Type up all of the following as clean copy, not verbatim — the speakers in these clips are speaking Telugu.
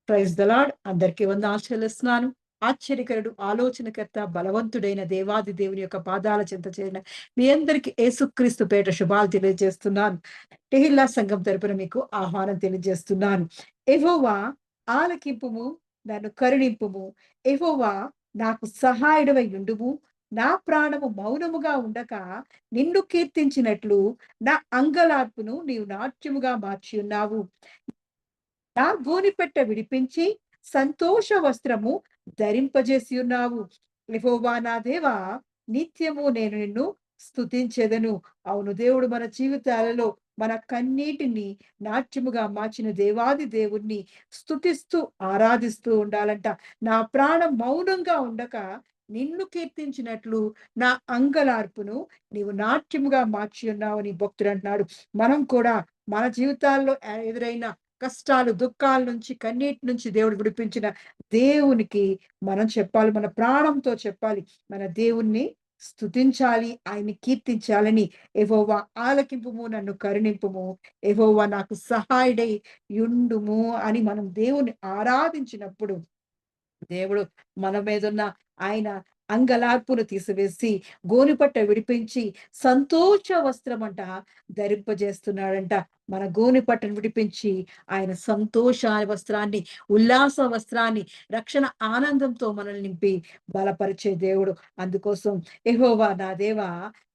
Praise the lord. అందరికీ వందనాలు చెల్లిస్తున్నాను. ఆశ్చర్యకరుడు, ఆలోచనకర్త, బలవంతుడైన దేవాది దేవుని యొక్క పాదాల చెంత చేరిన మీ అందరికీ యేసుక్రీస్తు పేరిట శుభాలు తెలియజేస్తున్నాను. టెహిల్లా సంఘం తరపున మీకు ఆహ్వానం తెలియజేస్తున్నాను. యెహోవా ఆలకింపుము, నన్ను కరుణింపుము. యెహోవా నాకు సహాయుడవై యుండుము. నా ప్రాణము మౌనముగా ఉండక నిన్ను కీర్తించినట్లు నా అంగలార్పును నీవు నాట్యముగా మార్చి ఉన్నావు. నా గోనెపట్ట విడిపించి సంతోష వస్త్రము ధరింపజేసి ఉన్నావు. యెహోవా నా దేవా, నిత్యము నేను నిన్ను స్తుతించెదను. అవును, దేవుడు మన జీవితాలలో మన కన్నీటిని నాట్యముగా మార్చిన దేవాది దేవుణ్ణి స్తుతిస్తూ ఆరాధిస్తూ ఉండాలంట. నా ప్రాణం మౌనంగా ఉండక నిన్ను కీర్తించినట్లు నా అంగలార్పును నీవు నాట్యముగా మార్చి ఉన్నావని భక్తుడు అంటున్నాడు. మనం కూడా మన జీవితాల్లో ఎదురైన కష్టాలు, దుఃఖాల నుంచి, కన్నీటి నుంచి దేవుడు విడిపించిన దేవునికి మనం చెప్పాలి. మన ప్రాణంతో చెప్పాలి. మన దేవుణ్ణి స్తుతించాలి. ఆయన్ని కీర్తించాలని. యెహోవా ఆలకింపుము, నన్ను కరుణింపుము. యెహోవా నాకు సహాయుడై యుండుము అని మనం దేవుని ఆరాధించినప్పుడు దేవుడు మన మీదున్న ఆయన అంగలార్పును తీసివేసి, గోనెపట్ట విడిపించి, సంతోష వస్త్రమంట ధరింపజేస్తున్నాడంట. మన గోనెపట్టను విడిపించి, ఆయన సంతోష వస్త్రాన్ని, ఉల్లాస వస్త్రాన్ని, రక్షణ ఆనందంతో మనల్ని నింపి బలపరిచే దేవుడు. అందుకోసం యెహోవా నా దేవా,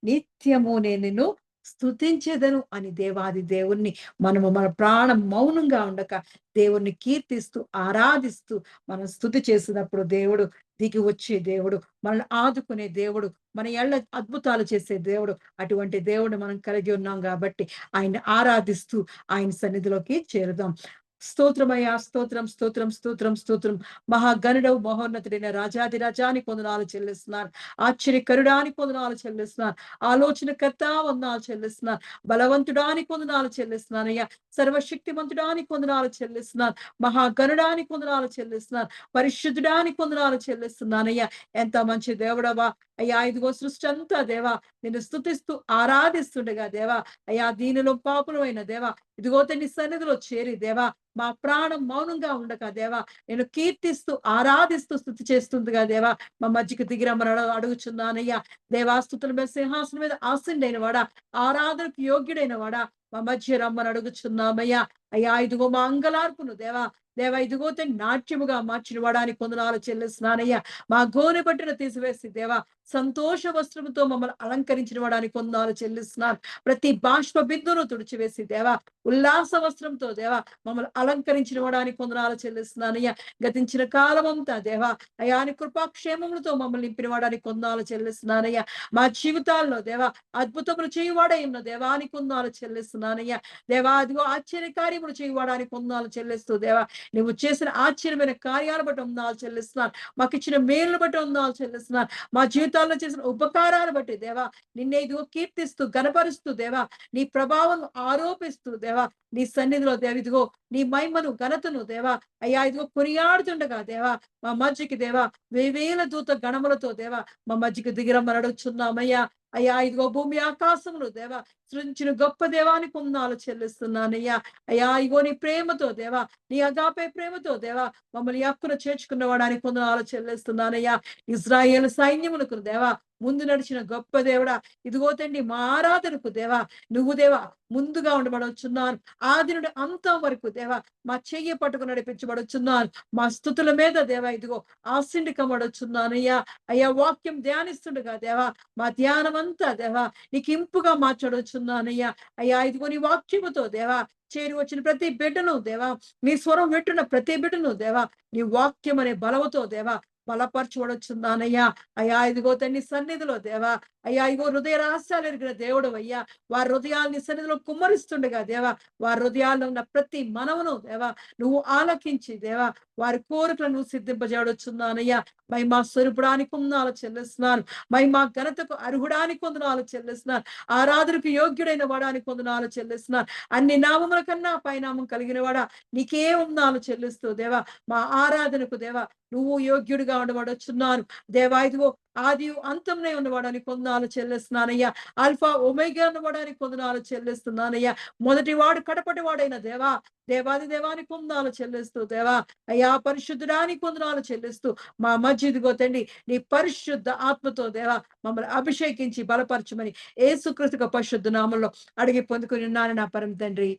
నిత్యము నేను నిన్ను స్తుతించెదను అని దేవాది దేవుణ్ణి మనము మన ప్రాణం మౌనంగా ఉండక దేవుణ్ణి కీర్తిస్తూ, ఆరాధిస్తూ మనం స్తుతి చేసినప్పుడు దేవుడు దిగి వచ్చే దేవుడు, మనల్ని ఆదుకునే దేవుడు, మన ఎళ్ళ అద్భుతాలు చేసే దేవుడు. అటువంటి దేవుడు మనం కలిగి ఉన్నాం కాబట్టి ఆయన్ని ఆరాధిస్తూ ఆయన సన్నిధిలోకి చేరుదాం. స్తోత్రమయ్యా, స్తోత్రం, స్తోత్రం, స్తోత్రం, స్తోత్రం. మహాగణుడవు, మహోన్నతుడైన రాజాధిరాజానికి వందనాలు చెల్లిస్తున్నాను. ఆశ్చర్యకరుడానికి వందనాలు చెల్లిస్తున్నాను. ఆలోచనకర్త వందనాలు చెల్లిస్తున్నాను. బలవంతుడానికి వందనాలు చెల్లిస్తున్నానయ్యా. సర్వశక్తిమంతుడానికి వందనాలు చెల్లిస్తున్నాను. మహాగణుడానికి వందనాలు చెల్లిస్తున్నాను. పరిశుద్ధుడానికి వందనాలు చెల్లిస్తున్నానయ్యా. ఎంత మంచి దేవుడవా అయ్యా. ఇదిగో సృష్టి అంతా దేవా నిన్ను స్తుతిస్తూ ఆరాధిస్తుండగా దేవా, అయ్యా దీనిలో పాపులమైన దేవా, ఇదిగో నీ సన్నిధిలో చేరి దేవా, మా ప్రాణం మౌనంగా ఉండక దేవా, నేను కీర్తిస్తూ ఆరాధిస్తూ స్తుతి చేస్తుందిగా దేవా, మా మధ్యకి దిగిరమ్మని అడుగుచున్నానయ్యా. దేవా, స్తుతుల మీద సింహాసనం మీద ఆసీనుడైన వాడా, ఆరాధనకు యోగ్యుడైన వాడా, మా మధ్య రమ్మని అడుగుచున్నామయ్యా. అయ్యా ఇదిగో మా అంగలార్పును దేవా, దేవా ఇదిగో నాట్యముగా మార్చిన వాడానికి వందనాలు చెల్లిస్తున్నానయ్యా. మా గోనె పట్టును తీసివేసి దేవా, సంతోష వస్త్రముతో మమ్మల్ని అలంకరించిన వాడానికి వందనాలు చెల్లిస్తున్నాను. ప్రతి బాష్ప బిందును తుడిచివేసి దేవా, ఉల్లాస వస్త్రంతో దేవా మమ్మల్ని అలంకరించిన వాడానికి వందనాలు చెల్లిస్తున్నానయ్యా. గతించిన కాలమంతా దేవా అయ్యా నీ కృపాక్షేమములతో మమ్మల్ని నింపిన వాడానికి వందనాలు చెల్లిస్తున్నానయ్యా. మా జీవితాల్లో దేవా అద్భుతములు చేయువాడై ఉన్న దేవానికి వందనాలు చెల్లిస్తున్నానయ్యా. దేవా అదిగో ఆశ్చర్య కార్యములు చేయువాడానికి వందనాలు చెల్లిస్తూ దేవా, నువ్వు చేసిన ఆశ్చర్యమైన కార్యాలు బట్టి వందనాలు చెల్లిస్తున్నాను. మాకు ఇచ్చిన మేలును బట్టి వందనాలు చెల్లిస్తున్నాను. మా జీవితాల్లో చేసిన ఉపకారాలు బట్టి దేవా నిన్నే ఇదిగో కీర్తిస్తూ గణపరుస్తూ దేవా, నీ ప్రభావం ఆరోపిస్తూ దేవా, నీ సన్నిధిలో దేవ ఇదిగో నీ మహిమను ఘనతను దేవా అయ్యా ఇదిగో కొనియాడుతుండగా దేవా, మా మధ్యకి దేవా వేవేల దూత గణములతో దేవా మా మధ్యకి దిగిరమ్మని అడుగుచున్నామయ్యా. అయ్యా ఇదిగో భూమి ఆకాశములు దేవా సృజించిన గొప్ప దేవానికి వందనాలు చెల్లిస్తున్నానయ్యా. అయ్యా ఇగో నీ ప్రేమతో దేవా, నీ అగాపే ప్రేమతో దేవా మమ్మల్ని హక్కున చేర్చుకున్న వాడానికి వందనాలు చెల్లిస్తున్నానయ్యా. ఇజ్రాయేలు సైన్యములకు దేవా ముందు నడిచిన గొప్ప దేవుడా, ఇదిగో తండ్రి మా ఆరాధనకు దేవా నువ్వు దేవా ముందుగా ఉండబడవచ్చున్నాను. ఆది నుండి అంతం వరకు దేవా మా చెయ్యి పట్టుకుని నడిపించబడుచున్నాను. మా స్థుతుల మీద దేవా ఇదిగో ఆశీనుకమడొచ్చున్నానయ్యా. అయ్యా వాక్యం ధ్యానిస్తుండగా దేవా మా ధ్యానం అంతా దేవా నీకు ఇంపుగా మార్చడొచ్చున్నానయ్యా. అయ్యా ఇదిగో నీ వాక్యముతో దేవా చేరి వచ్చిన ప్రతి బిడ్డను దేవా, నీ స్వరం వింటున్న ప్రతి బిడ్డను దేవా నీ వాక్యం అనే బలముతో దేవా బలపరచబడుచున్నానయ్యా. అయ్యా ఇదిగో తండ్రి సన్నిధిలో దేవా, అయ్యా ఇగో హృదయ రహస్యాలు ఎరిగిన దేవుడు అయ్యా, వారి హృదయాల్ని సన్నిధిలో కుమ్మరిస్తుండగా దేవా, వారి హృదయాల్లో ఉన్న ప్రతి మనవును దేవా నువ్వు ఆలకించి దేవా వారి కోరికలను నువ్వు సిద్ధింపజేయవచ్చున్నానయ్యా. మహిమా స్వరూపుడానికి వందనాలు చెల్లిస్తున్నాను. మహిమా ఘనతకు అర్హుడానికి వందనాలు చెల్లిస్తున్నాను. ఆరాధనకు యోగ్యుడైన వాడానికి వందనాలు చెల్లిస్తున్నాను. అన్ని నామముల కన్నా పైనామం కలిగిన వాడా నీకే వందనాలు చెల్లిస్తూ దేవా మా ఆరాధనకు దేవా నువ్వు యోగ్యుడిగా ఉండబడుచున్నాను. దేవా ఇదిగో ఆదియు అంతమునై ఉన్నవాడని కొందనాలు చెల్లిస్తున్నానయ్యా. ఆల్ఫా ఒమేగా ఉన్నవాడని కొందనాలు చెల్లిస్తున్నానయ్యా. మొదటివాడు కడపటివాడైన దేవా, దేవాది దేవాని కొందనాలు చెల్లిస్తూ దేవా, అయ్యా పరిశుద్ధుడాని కొందనాలు చెల్లిస్తూ మా మధ్య ఇదిగో తండ్రి నీ పరిశుద్ధ ఆత్మతో దేవా మమ్మల్ని అభిషేకించి బలపరచమని యేసుక్రీస్తు పరిశుద్ధ నామంలో అడిగి పొందుకుని ఉన్నాను నా పరమ తండ్రి.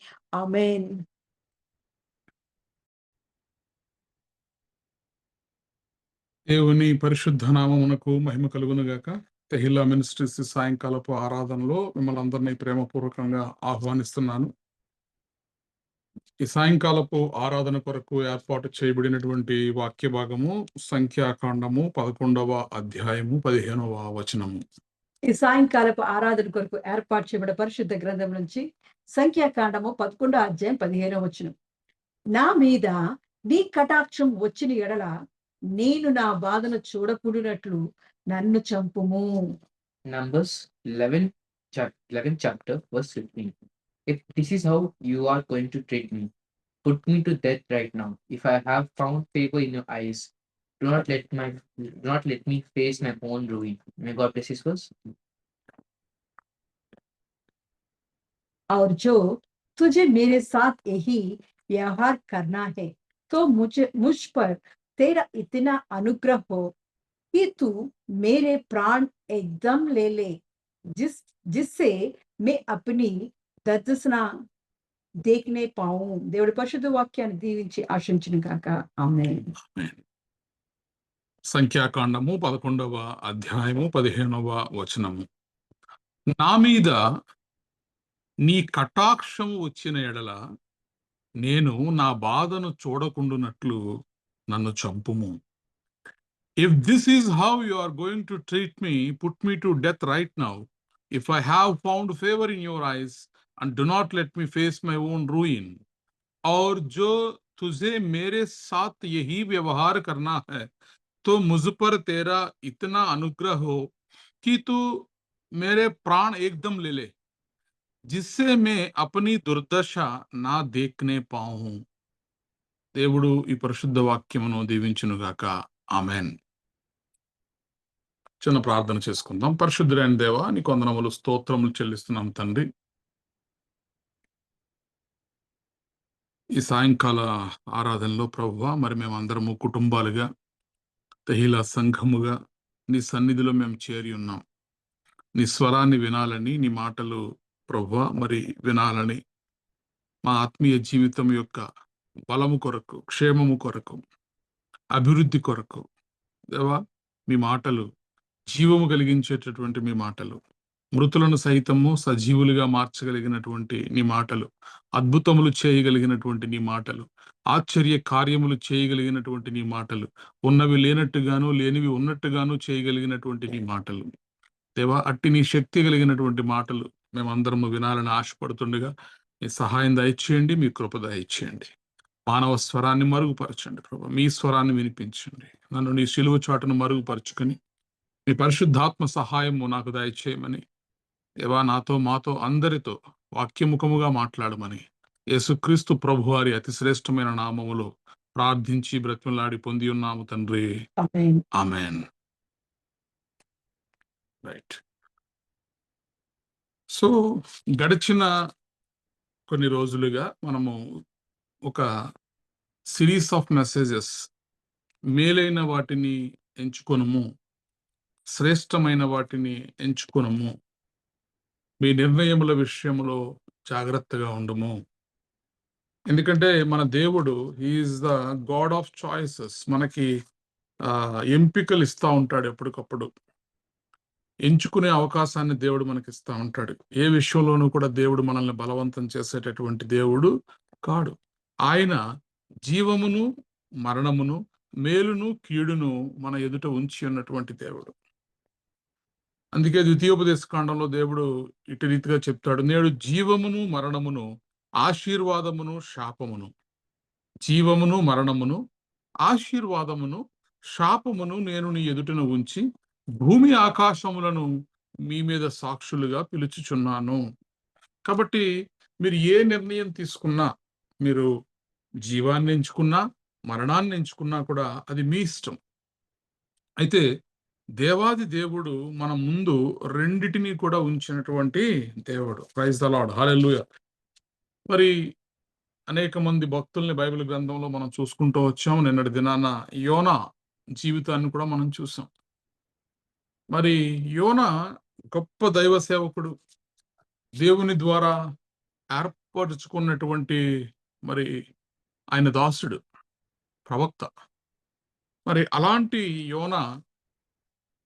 ఆమేన్. దేవుని పరిశుద్ధ నామమునకు మహిమ కలుగును గాక. తెహిల్లా మినిస్ట్రీస్ సాయంకాలపు ఆరాధనలో మిమ్మల్ని అందరినీ ప్రేమపూర్వకంగా ఆహ్వానిస్తున్నాను. ఈ సాయంకాలపు ఆరాధన కొరకు ఏర్పాటు చేయబడినటువంటి వాక్య భాగము సంఖ్యాకాండము 11వ అధ్యాయము 15వ వచనము. ఈ సాయంకాలపు ఆరాధన కొరకు ఏర్పాటు చేయబడిన పరిశుద్ధ గ్రంథం నుంచి సంఖ్యాకాండము 11వ అధ్యాయం 15వ వచనం. నా మీద నీ కటాక్షం వచ్చిన ఎడల నేను నా బాధను చూడకూడినట్లు నన్ను చంపుము. Numbers 11 chapter verse 15. If this is how you are going to treat me, put me to death right now. If I have found favor in your eyes, do not let me face my own ruin. May God bless this verse. और जो तुझे मेरे साथ यही व्यवहार करना है तो मुझ पर तेरा इतना अनुग्रह हो कि तू मेरे प्राण एकदम ले ले, जिससे मैं अपनी दर्दना देखने पाऊं. దేవుడి పరిశుద్ధ వాక్యాన్ని దీవించి ఆశించును గాక. ఆమేన్. సంఖ్యాకాండము 11వ అధ్యాయము 15వ వచనము. నా మీద నీ కటాక్షము వచ్చిన ఎడల నేను నా బాధను చూడకుండునట్లు నన్ను చంపుము. If this is how you are going to treat me, put me to death right now. If I have found favor in your eyes, and do not let me face my own ruin. और जो तुझे मेरे साथ यही व्यवहार करना है तो मुझ पर तेरा इतना अनुग्रह हो कि तू मेरे प्राण एकदम ले ले, जिससे मैं अपनी दुर्दशा ना देखने पाऊं. దేవుడు ఈ పరిశుద్ధ వాక్యమును దీవించునుగాక. ఆమెన్. చిన్న ప్రార్థన చేసుకుందాం. పరిశుద్ధుడైన దేవా నీకు వందనములు స్తోత్రములు చెల్లిస్తున్నాం తండ్రి. ఈ సాయంకాల ఆరాధనలో ప్రభువా మరి మేమందరము కుటుంబాలుగా తెహిలా సంఘముగా నీ సన్నిధిలో మేము చేరి ఉన్నాం. నీ స్వరాన్ని వినాలని, నీ మాటలు ప్రభువా మరి వినాలని, మా ఆత్మీయ జీవితం యొక్క బలము కొరకు, క్షేమము కొరకు, అభివృద్ధి కొరకు దేవా మీ మాటలు జీవము కలిగించేటటువంటి మీ మాటలు, మృతులను సైతము సజీవులుగా మార్చగలిగినటువంటి నీ మాటలు, అద్భుతములు చేయగలిగినటువంటి నీ మాటలు, ఆశ్చర్య కార్యములు చేయగలిగినటువంటి నీ మాటలు, ఉన్నవి లేనట్టుగాను లేనివి ఉన్నట్టుగాను చేయగలిగినటువంటి నీ మాటలు దేవా, అట్టి నీ శక్తి కలిగినటువంటి మాటలు మేమందరము వినాలని ఆశపడుతుండగా మీ సహాయం దయచేయండి, మీ కృప దయచేయండి. మానవ స్వరాన్ని మరుగుపరచండి ప్రభు, మీ స్వరాన్ని వినిపించండి. నన్ను నీ శిలువ చాటును మరుగుపరుచుకొని మీ పరిశుద్ధాత్మ సహాయము నాకు దయచేయమని దేవా, నాతో మాతో అందరితో వాక్యముఖముగా మాట్లాడమని యేసుక్రీస్తు ప్రభువారి అతి శ్రేష్టమైన నామములో ప్రార్థించి బ్రతిమలాడి పొంది ఉన్నాము తండ్రి. ఆమేన్. ఆమెన్. రైట్. సో గడిచిన కొన్ని రోజులుగా మనము ఒక సిరీస్ ఆఫ్ మెసేజెస్, మేలైన వాటిని ఎంచుకొనము, శ్రేష్టమైన వాటిని ఎంచుకొనము, మీ నిర్ణయముల విషయంలో జాగ్రత్తగా ఉండము. ఎందుకంటే మన దేవుడు is the God of choices. మనకి ఎంపికలు ఇస్తా ఉంటాడు ఎప్పటికప్పుడు. ఎంచుకునే అవకాశాన్ని దేవుడు మనకి ఇస్తా ఉంటాడు. ఏ విషయంలోనూ కూడా దేవుడు మనల్ని బలవంతం చేసేటటువంటి దేవుడు కాడు. ఆయన జీవమును మరణమును మేలును కీడును మన ఎదుట ఉంచి ఉన్నటువంటి దేవుడు. అందుకే ద్వితీయోపదేశ కాండంలో దేవుడు ఇటు రీతిగా చెప్తాడు, నేడు జీవమును మరణమును ఆశీర్వాదమును శాపమును, జీవమును మరణమును ఆశీర్వాదమును శాపమును నేను నీ ఎదుటను ఉంచి భూమి ఆకాశములను మీ మీద సాక్షులుగా పిలుచుచున్నాను. కాబట్టి మీరు ఏ నిర్ణయం తీసుకున్నా, మీరు జీవాన్ని ఎంచుకున్నా మరణాన్ని ఎంచుకున్నా కూడా అది మీ ఇష్టం. అయితే దేవాది దేవుడు మన ముందు రెండిటిని కూడా ఉంచినటువంటి దేవుడు. Praise the lord. హల్లెలూయా. మరి అనేక మంది భక్తుల్ని బైబిల్ గ్రంథంలో మనం చూసుకుంటూ వచ్చాం. నిన్నటి దినాన యోనా జీవితాన్ని కూడా మనం చూసాం. మరి యోనా గొప్ప దైవ సేవకుడు, దేవుని ద్వారా ఏర్పరచుకున్నటువంటి మరి ఆయన దాసుడు, ప్రవక్త. మరి అలాంటి యోనా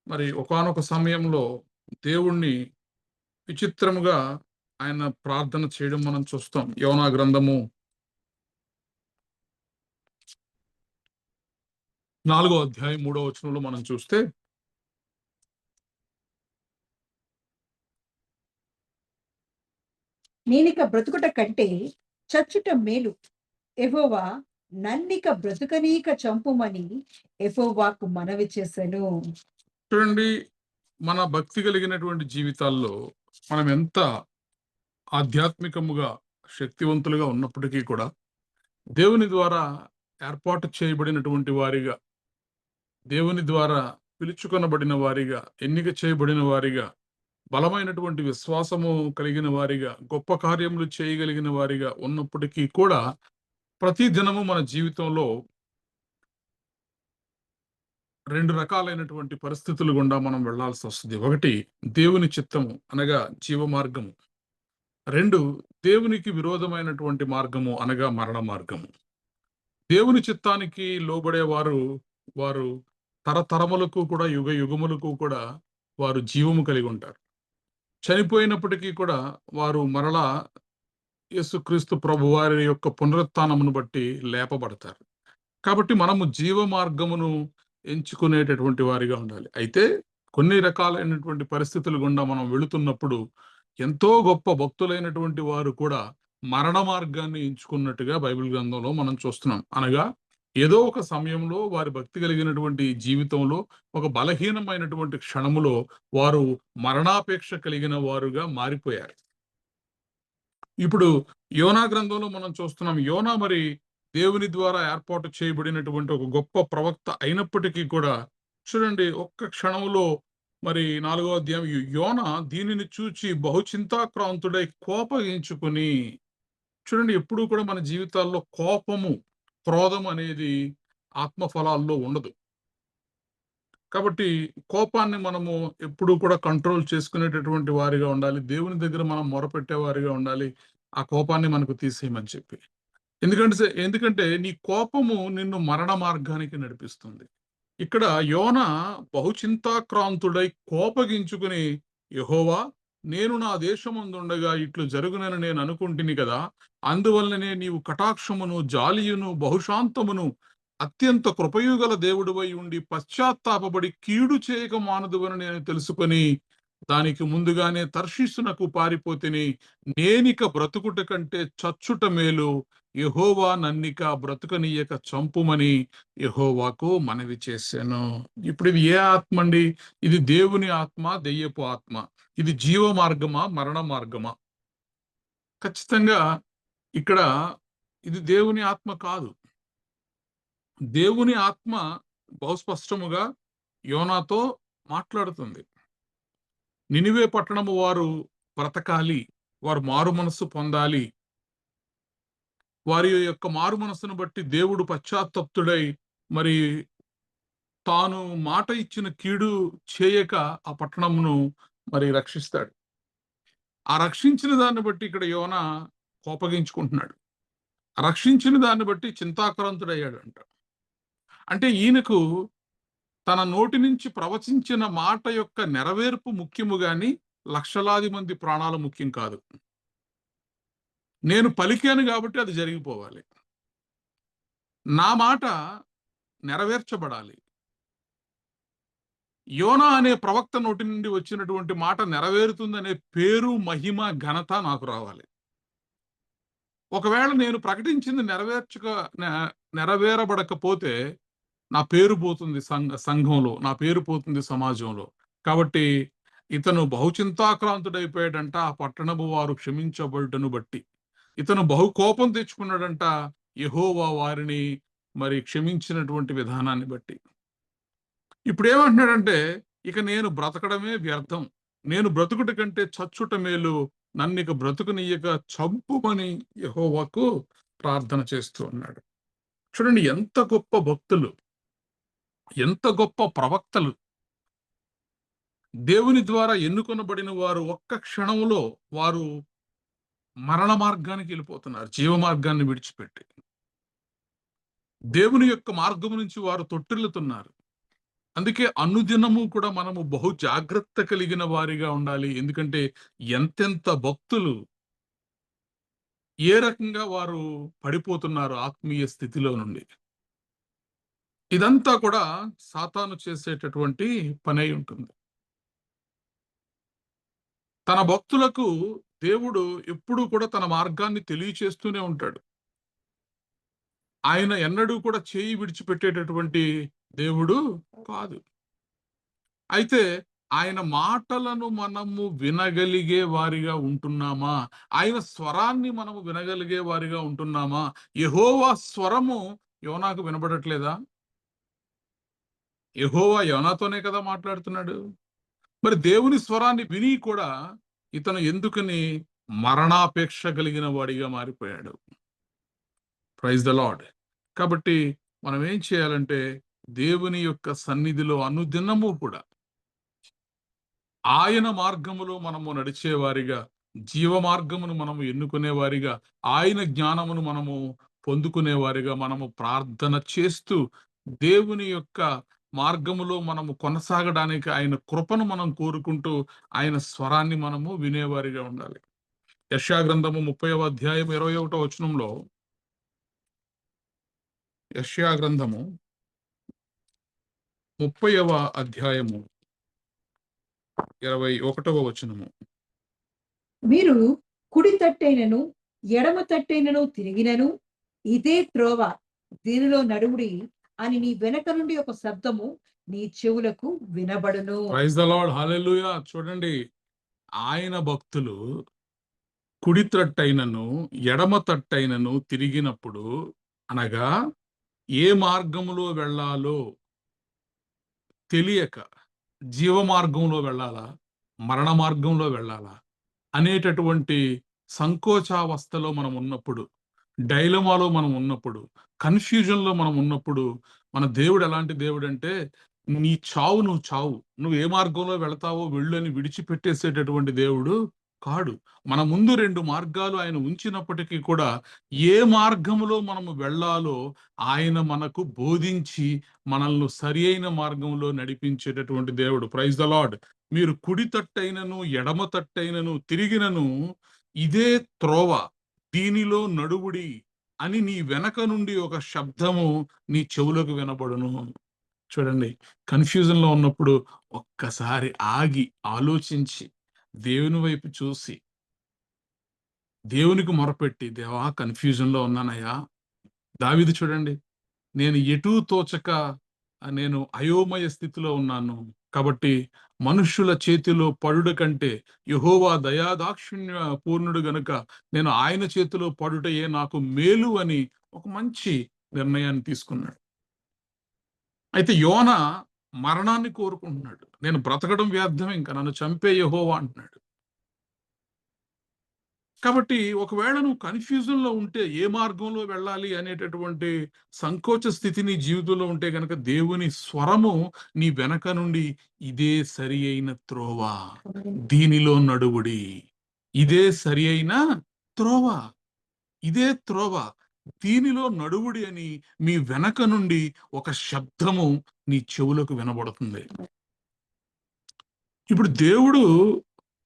మరి ఒకానొక సమయంలో దేవుణ్ణి విచిత్రముగా ఆయన ప్రార్థన చేయడం మనం చూస్తాం. యోనా గ్రంథము 4వ అధ్యాయం 3వ వచనంలో మనం చూస్తే, నేనిక బ్రతుకుట కంటే చచ్చుట మేలు, యెహోవా నన్నిక బ్రతుకనీక చంపుమని యెహోవాకు మనవి చేశాను. చూడండి, మన భక్తి కలిగినటువంటి జీవితాల్లో మనం ఎంత ఆధ్యాత్మికముగా శక్తివంతులుగా ఉన్నప్పటికీ కూడా దేవుని ద్వారా ఏర్పాటు చేయబడినటువంటి వారిగా, దేవుని ద్వారా పిలుచుకొనబడిన వారిగా, ఎన్నిక చేయబడిన వారిగా, బలమైనటువంటి విశ్వాసము కలిగిన వారిగా, గొప్ప కార్యములు చేయగలిగిన వారిగా ఉన్నప్పటికీ కూడా ప్రతి దినము మన జీవితంలో 2 రకాలైనటువంటి పరిస్థితులు గుండా మనం వెళ్ళాల్సి వస్తుంది. 1 దేవుని చిత్తము అనగా జీవ మార్గము. 2 దేవునికి విరోధమైనటువంటి మార్గము అనగా మరణ మార్గము. దేవుని చిత్తానికి లోబడేవారు వారు తరతరములకు కూడా, యుగ యుగములకు కూడా వారు జీవము కలిగి ఉంటారు. చనిపోయినప్పటికీ కూడా వారు మరలా యేసుక్రీస్తు ప్రభువారి యొక్క పునరుత్థానమును బట్టి లేపబడతారు. కాబట్టి మనము జీవ మార్గమును ఎంచుకునేటటువంటి వారిగా ఉండాలి. అయితే కొన్ని రకాలైనటువంటి పరిస్థితులు గుండా మనం వెళుతున్నప్పుడు ఎంతో గొప్ప భక్తులైనటువంటి వారు కూడా మరణ మార్గాన్ని ఎంచుకున్నట్టుగా బైబిల్ గ్రంథంలో మనం చూస్తున్నాం. అనగా ఏదో ఒక సమయంలో వారి భక్తి కలిగినటువంటి జీవితంలో ఒక బలహీనమైనటువంటి క్షణములో వారు మరణాపేక్ష కలిగిన వారుగా మారిపోయారు. ఇప్పుడు యోనా గ్రంథంలో మనం చూస్తున్నాం. యోనా మరి దేవుని ద్వారా ఏర్పాటు చేయబడినటువంటి ఒక గొప్ప ప్రవక్త అయినప్పటికీ కూడా చూడండి, ఒక్క క్షణంలో మరి 4వ అధ్యాయం యోనా దీనిని చూచి బహుచింతాక్రాంతుడై కోపగించుకుని. చూడండి, ఎప్పుడూ కూడా మన జీవితాల్లో కోపము, క్రోధం అనేది ఆత్మ ఫలాల్లో ఉండదు. కాబట్టి కోపాన్ని మనము ఎప్పుడూ కూడా కంట్రోల్ చేసుకునేటటువంటి వారిగా ఉండాలి. దేవుని దగ్గర మనం మొరపెట్టే వారిగా ఉండాలి. ఆ కోపాన్ని మనకు తీసేయమని చెప్పి. ఎందుకంటే నీ కోపము నిన్ను మరణ మార్గానికి నడిపిస్తుంది. ఇక్కడ యోనా బహుచింతాక్రాంతుడై కోపగించుకుని, యెహోవా, నేను నా దేశమందుండగా ఇట్లు జరుగునని నేను అనుకుంటిని కదా, అందువల్లనే నీవు కటాక్షమును, జాలియును, బహుశాంతమును, అత్యంత కృపయుగల దేవుడివై ఉండి పశ్చాత్తాపబడి కీడు చేయక మానదువని నేను తెలుసుకొని దానికి ముందుగానే తర్షీసునకు పారిపోతిని. నేనిక బ్రతుకుట కంటే చచ్చుట మేలు, యెహోవా నన్నిక బ్రతుకనీయక చంపుమని యెహోవాకు మనవి చేశాను. ఇప్పుడు ఇది ఏ ఆత్మ అండి? ఇది దేవుని ఆత్మ, దెయ్యపు ఆత్మ. ఇది జీవ మార్గమా, మరణ మార్గమా? ఖచ్చితంగా ఇక్కడ ఇది దేవుని ఆత్మ కాదు. దేవుని ఆత్మ బహుస్పష్టముగా యోనాతో మాట్లాడుతుంది. నినివే పట్టణము వారు బ్రతకాలి, వారు మారు మనస్సు పొందాలి. వారి యొక్క మారు మనస్సును బట్టి దేవుడు పశ్చాత్తప్తుడై మరి తాను మాట ఇచ్చిన కీడు చేయక ఆ పట్టణమును మరి రక్షిస్తాడు. ఆ రక్షించిన దాన్ని బట్టి ఇక్కడ యోనా కోపగించుకుంటున్నాడు. రక్షించిన దాన్ని బట్టి చింతాక్రాంతుడయ్యాడంట. అంటే ఈయనకు తన నోటి నుంచి ప్రవచించిన మాట యొక్క నెరవేర్పు ముఖ్యము గాని లక్షలాది మంది ప్రాణాలు ముఖ్యం కాదు. నేను పలికాను కాబట్టి అది జరిగిపోవాలి. నా మాట నెరవేర్చబడాలి. యోనా అనే ప్రవక్త నోటి నుండి వచ్చినటువంటి మాట నెరవేరుతుందనే పేరు, మహిమ, ఘనత నాకు రావాలి. ఒకవేళ నేను ప్రకటించింది నెరవేరబడకపోతే నా పేరు పోతుంది సంఘంలో, నా పేరు పోతుంది సమాజంలో. కాబట్టి ఇతను బహుచింతాక్రాంతుడైపోయాడంట ఆ పట్టణపు వారు క్షమించబడుటను బట్టి. ఇతను బహు కోపం తెచ్చుకున్నాడంట, యెహోవా వారిని మరి క్షమించినటువంటి విధానాన్ని బట్టి. ఇప్పుడు ఏమంటున్నాడంటే, ఇక నేను బ్రతకడమే వ్యర్థం, నేను బ్రతుకుట కంటే చచ్చుట మేలు, నన్నిక బ్రతుకునియ్యక చంపుమని యెహోవాకు ప్రార్థన చేస్తూ ఉన్నాడు. చూడండి, ఎంత గొప్ప భక్తులు, ఎంత గొప్ప ప్రవక్తలు. దేవుని ద్వారా ఎన్నుకొనబడిన వారు ఒక్క క్షణంలో వారు మరణ మార్గానికి వెళ్ళిపోతున్నారు, జీవ మార్గాన్ని విడిచిపెట్టి. దేవుని యొక్క మార్గము నుంచి వారు తొట్టిల్లుతున్నారు. అందుకే అనుదినము కూడా మనము బహు జాగ్రత్త కలిగిన వారిగా ఉండాలి. ఎందుకంటే ఎంతెంత భక్తులు ఏ రకంగా వారు పడిపోతున్నారు ఆత్మీయ స్థితిలో నుండి. ఇదంతా కూడా సాతాను చేసేటటువంటి పనై ఉంటుంది. తన భక్తులకు దేవుడు ఎప్పుడూ కూడా తన మార్గాన్ని తెలియచేస్తూనే ఉంటాడు. ఆయన ఎన్నడూ కూడా చేయి విడిచిపెట్టేటటువంటి దేవుడు కాదు. అయితే ఆయన మాటలను మనము వినగలిగే వారిగా ఉంటున్నామా? ఆయన స్వరాన్ని మనము వినగలిగే వారిగా ఉంటున్నామా? యెహోవా స్వరము యోనాకు వినబడట్లేదా? యెహోవా యోనాతోనే కదా మాట్లాడుతున్నాడు. మరి దేవుని స్వరాన్ని విని కూడా ఇతను ఎందుకని మరణాపేక్ష కలిగిన వాడిగా మారిపోయాడు? Praise the lord. కాబట్టి మనం ఏం చేయాలంటే, దేవుని యొక్క సన్నిధిలో అనుదినము కూడా ఆయన మార్గములో మనము నడిచేవారిగా, జీవ మార్గమును మనము ఎన్నుకునేవారిగా, ఆయన జ్ఞానమును మనము పొందుకునేవారిగా, మనము ప్రార్థన చేస్తూ దేవుని యొక్క మార్గములో మనము కొనసాగడానికి ఆయన కృపను మనం కోరుకుంటూ ఆయన స్వరాన్ని మనము వినేవారిగా ఉండాలి. యెషయా గ్రంథము 30వ అధ్యాయం 21వ వచనంలో, యెషయా గ్రంథము 30వ అధ్యాయము 21వ వచనము. మీరు కుడి తట్టైనను ఎడమ తట్టైనను తిరిగినను ఇదే త్రోవ, దీనిలో నడువుడి అని నీ వెనక నుండి ఒక శబ్దము నీ చెవులకు వినబడును. Praise the lord, hallelujah. చూడండి, ఆయన భక్తులు కుడి తట్టైనను ఎడమ తట్టైనను తిరిగినప్పుడు, అనగా ఏ మార్గములో వెళ్ళాలో తెలియక, జీవ మార్గంలో వెళ్ళాలా, మరణ మార్గంలో వెళ్ళాలా అనేటటువంటి సంకోచావస్థలో మనం ఉన్నప్పుడు, డైలమాలో మనం ఉన్నప్పుడు, కన్ఫ్యూజన్లో మనం ఉన్నప్పుడు, మన దేవుడు ఎలాంటి దేవుడు అంటే, నీ చావు నువ్వు చావు, నువ్వు ఏ మార్గంలో వెళతావో వెళ్ళు అని విడిచిపెట్టేసేటటువంటి దేవుడు కాడు. మన ముందు 2 మార్గాలు ఆయన ఉంచినప్పటికీ కూడా ఏ మార్గములో మనము వెళ్ళాలో ఆయన మనకు బోధించి మనల్ని సరి అయిన మార్గంలో నడిపించేటటువంటి దేవుడు. Praise the lord. మీరు కుడి తట్టైనను ఎడమ తట్టైనను తిరిగినను ఇదే త్రోవ, దీనిలో నడువుడి అని నీ వెనక నుండి ఒక శబ్దము నీ చెవులకు వినబడును. చూడండి, కన్ఫ్యూజన్ లో ఉన్నప్పుడు ఒక్కసారి ఆగి ఆలోచించి దేవుని వైపు చూసి దేవునికి మొరపెట్టి, దేవా కన్ఫ్యూజన్ లో ఉన్నానయ్యా. దావీదు చూడండి, నేను ఎటూ తోచక నేను అయోమయ స్థితిలో ఉన్నాను, కాబట్టి మనుష్యుల చేతిలో పడుట కంటే యెహోవా దయాదాక్షిణ్య పూర్ణుడు గనుక నేను ఆయన చేతిలో పడుటయే నాకు మేలు అని ఒక మంచి నిర్ణయాన్ని తీసుకున్నాడు. అయితే యోన మరణాన్ని కోరుకుంటున్నాడు. నేను బ్రతకడం వ్యర్థం, ఇంకా నన్ను చంపే యెహోవా అంటున్నాడు. కాబట్టి ఒకవేళ నువ్వు కన్ఫ్యూజన్ లో ఉంటే, ఏ మార్గంలో వెళ్ళాలి అనేటటువంటి సంకోచ స్థితి నీ జీవితంలో ఉంటే గనక, దేవుని స్వరము నీ వెనక నుండి ఇదే సరి అయిన త్రోవ, దీనిలో నడువుడి, ఇదే సరి అయిన త్రోవ, ఇదే త్రోవ, దీనిలో నడువుడి అని మీ వెనక నుండి ఒక శబ్దము నీ చెవులకు వినబడుతుంది. ఇప్పుడు దేవుడు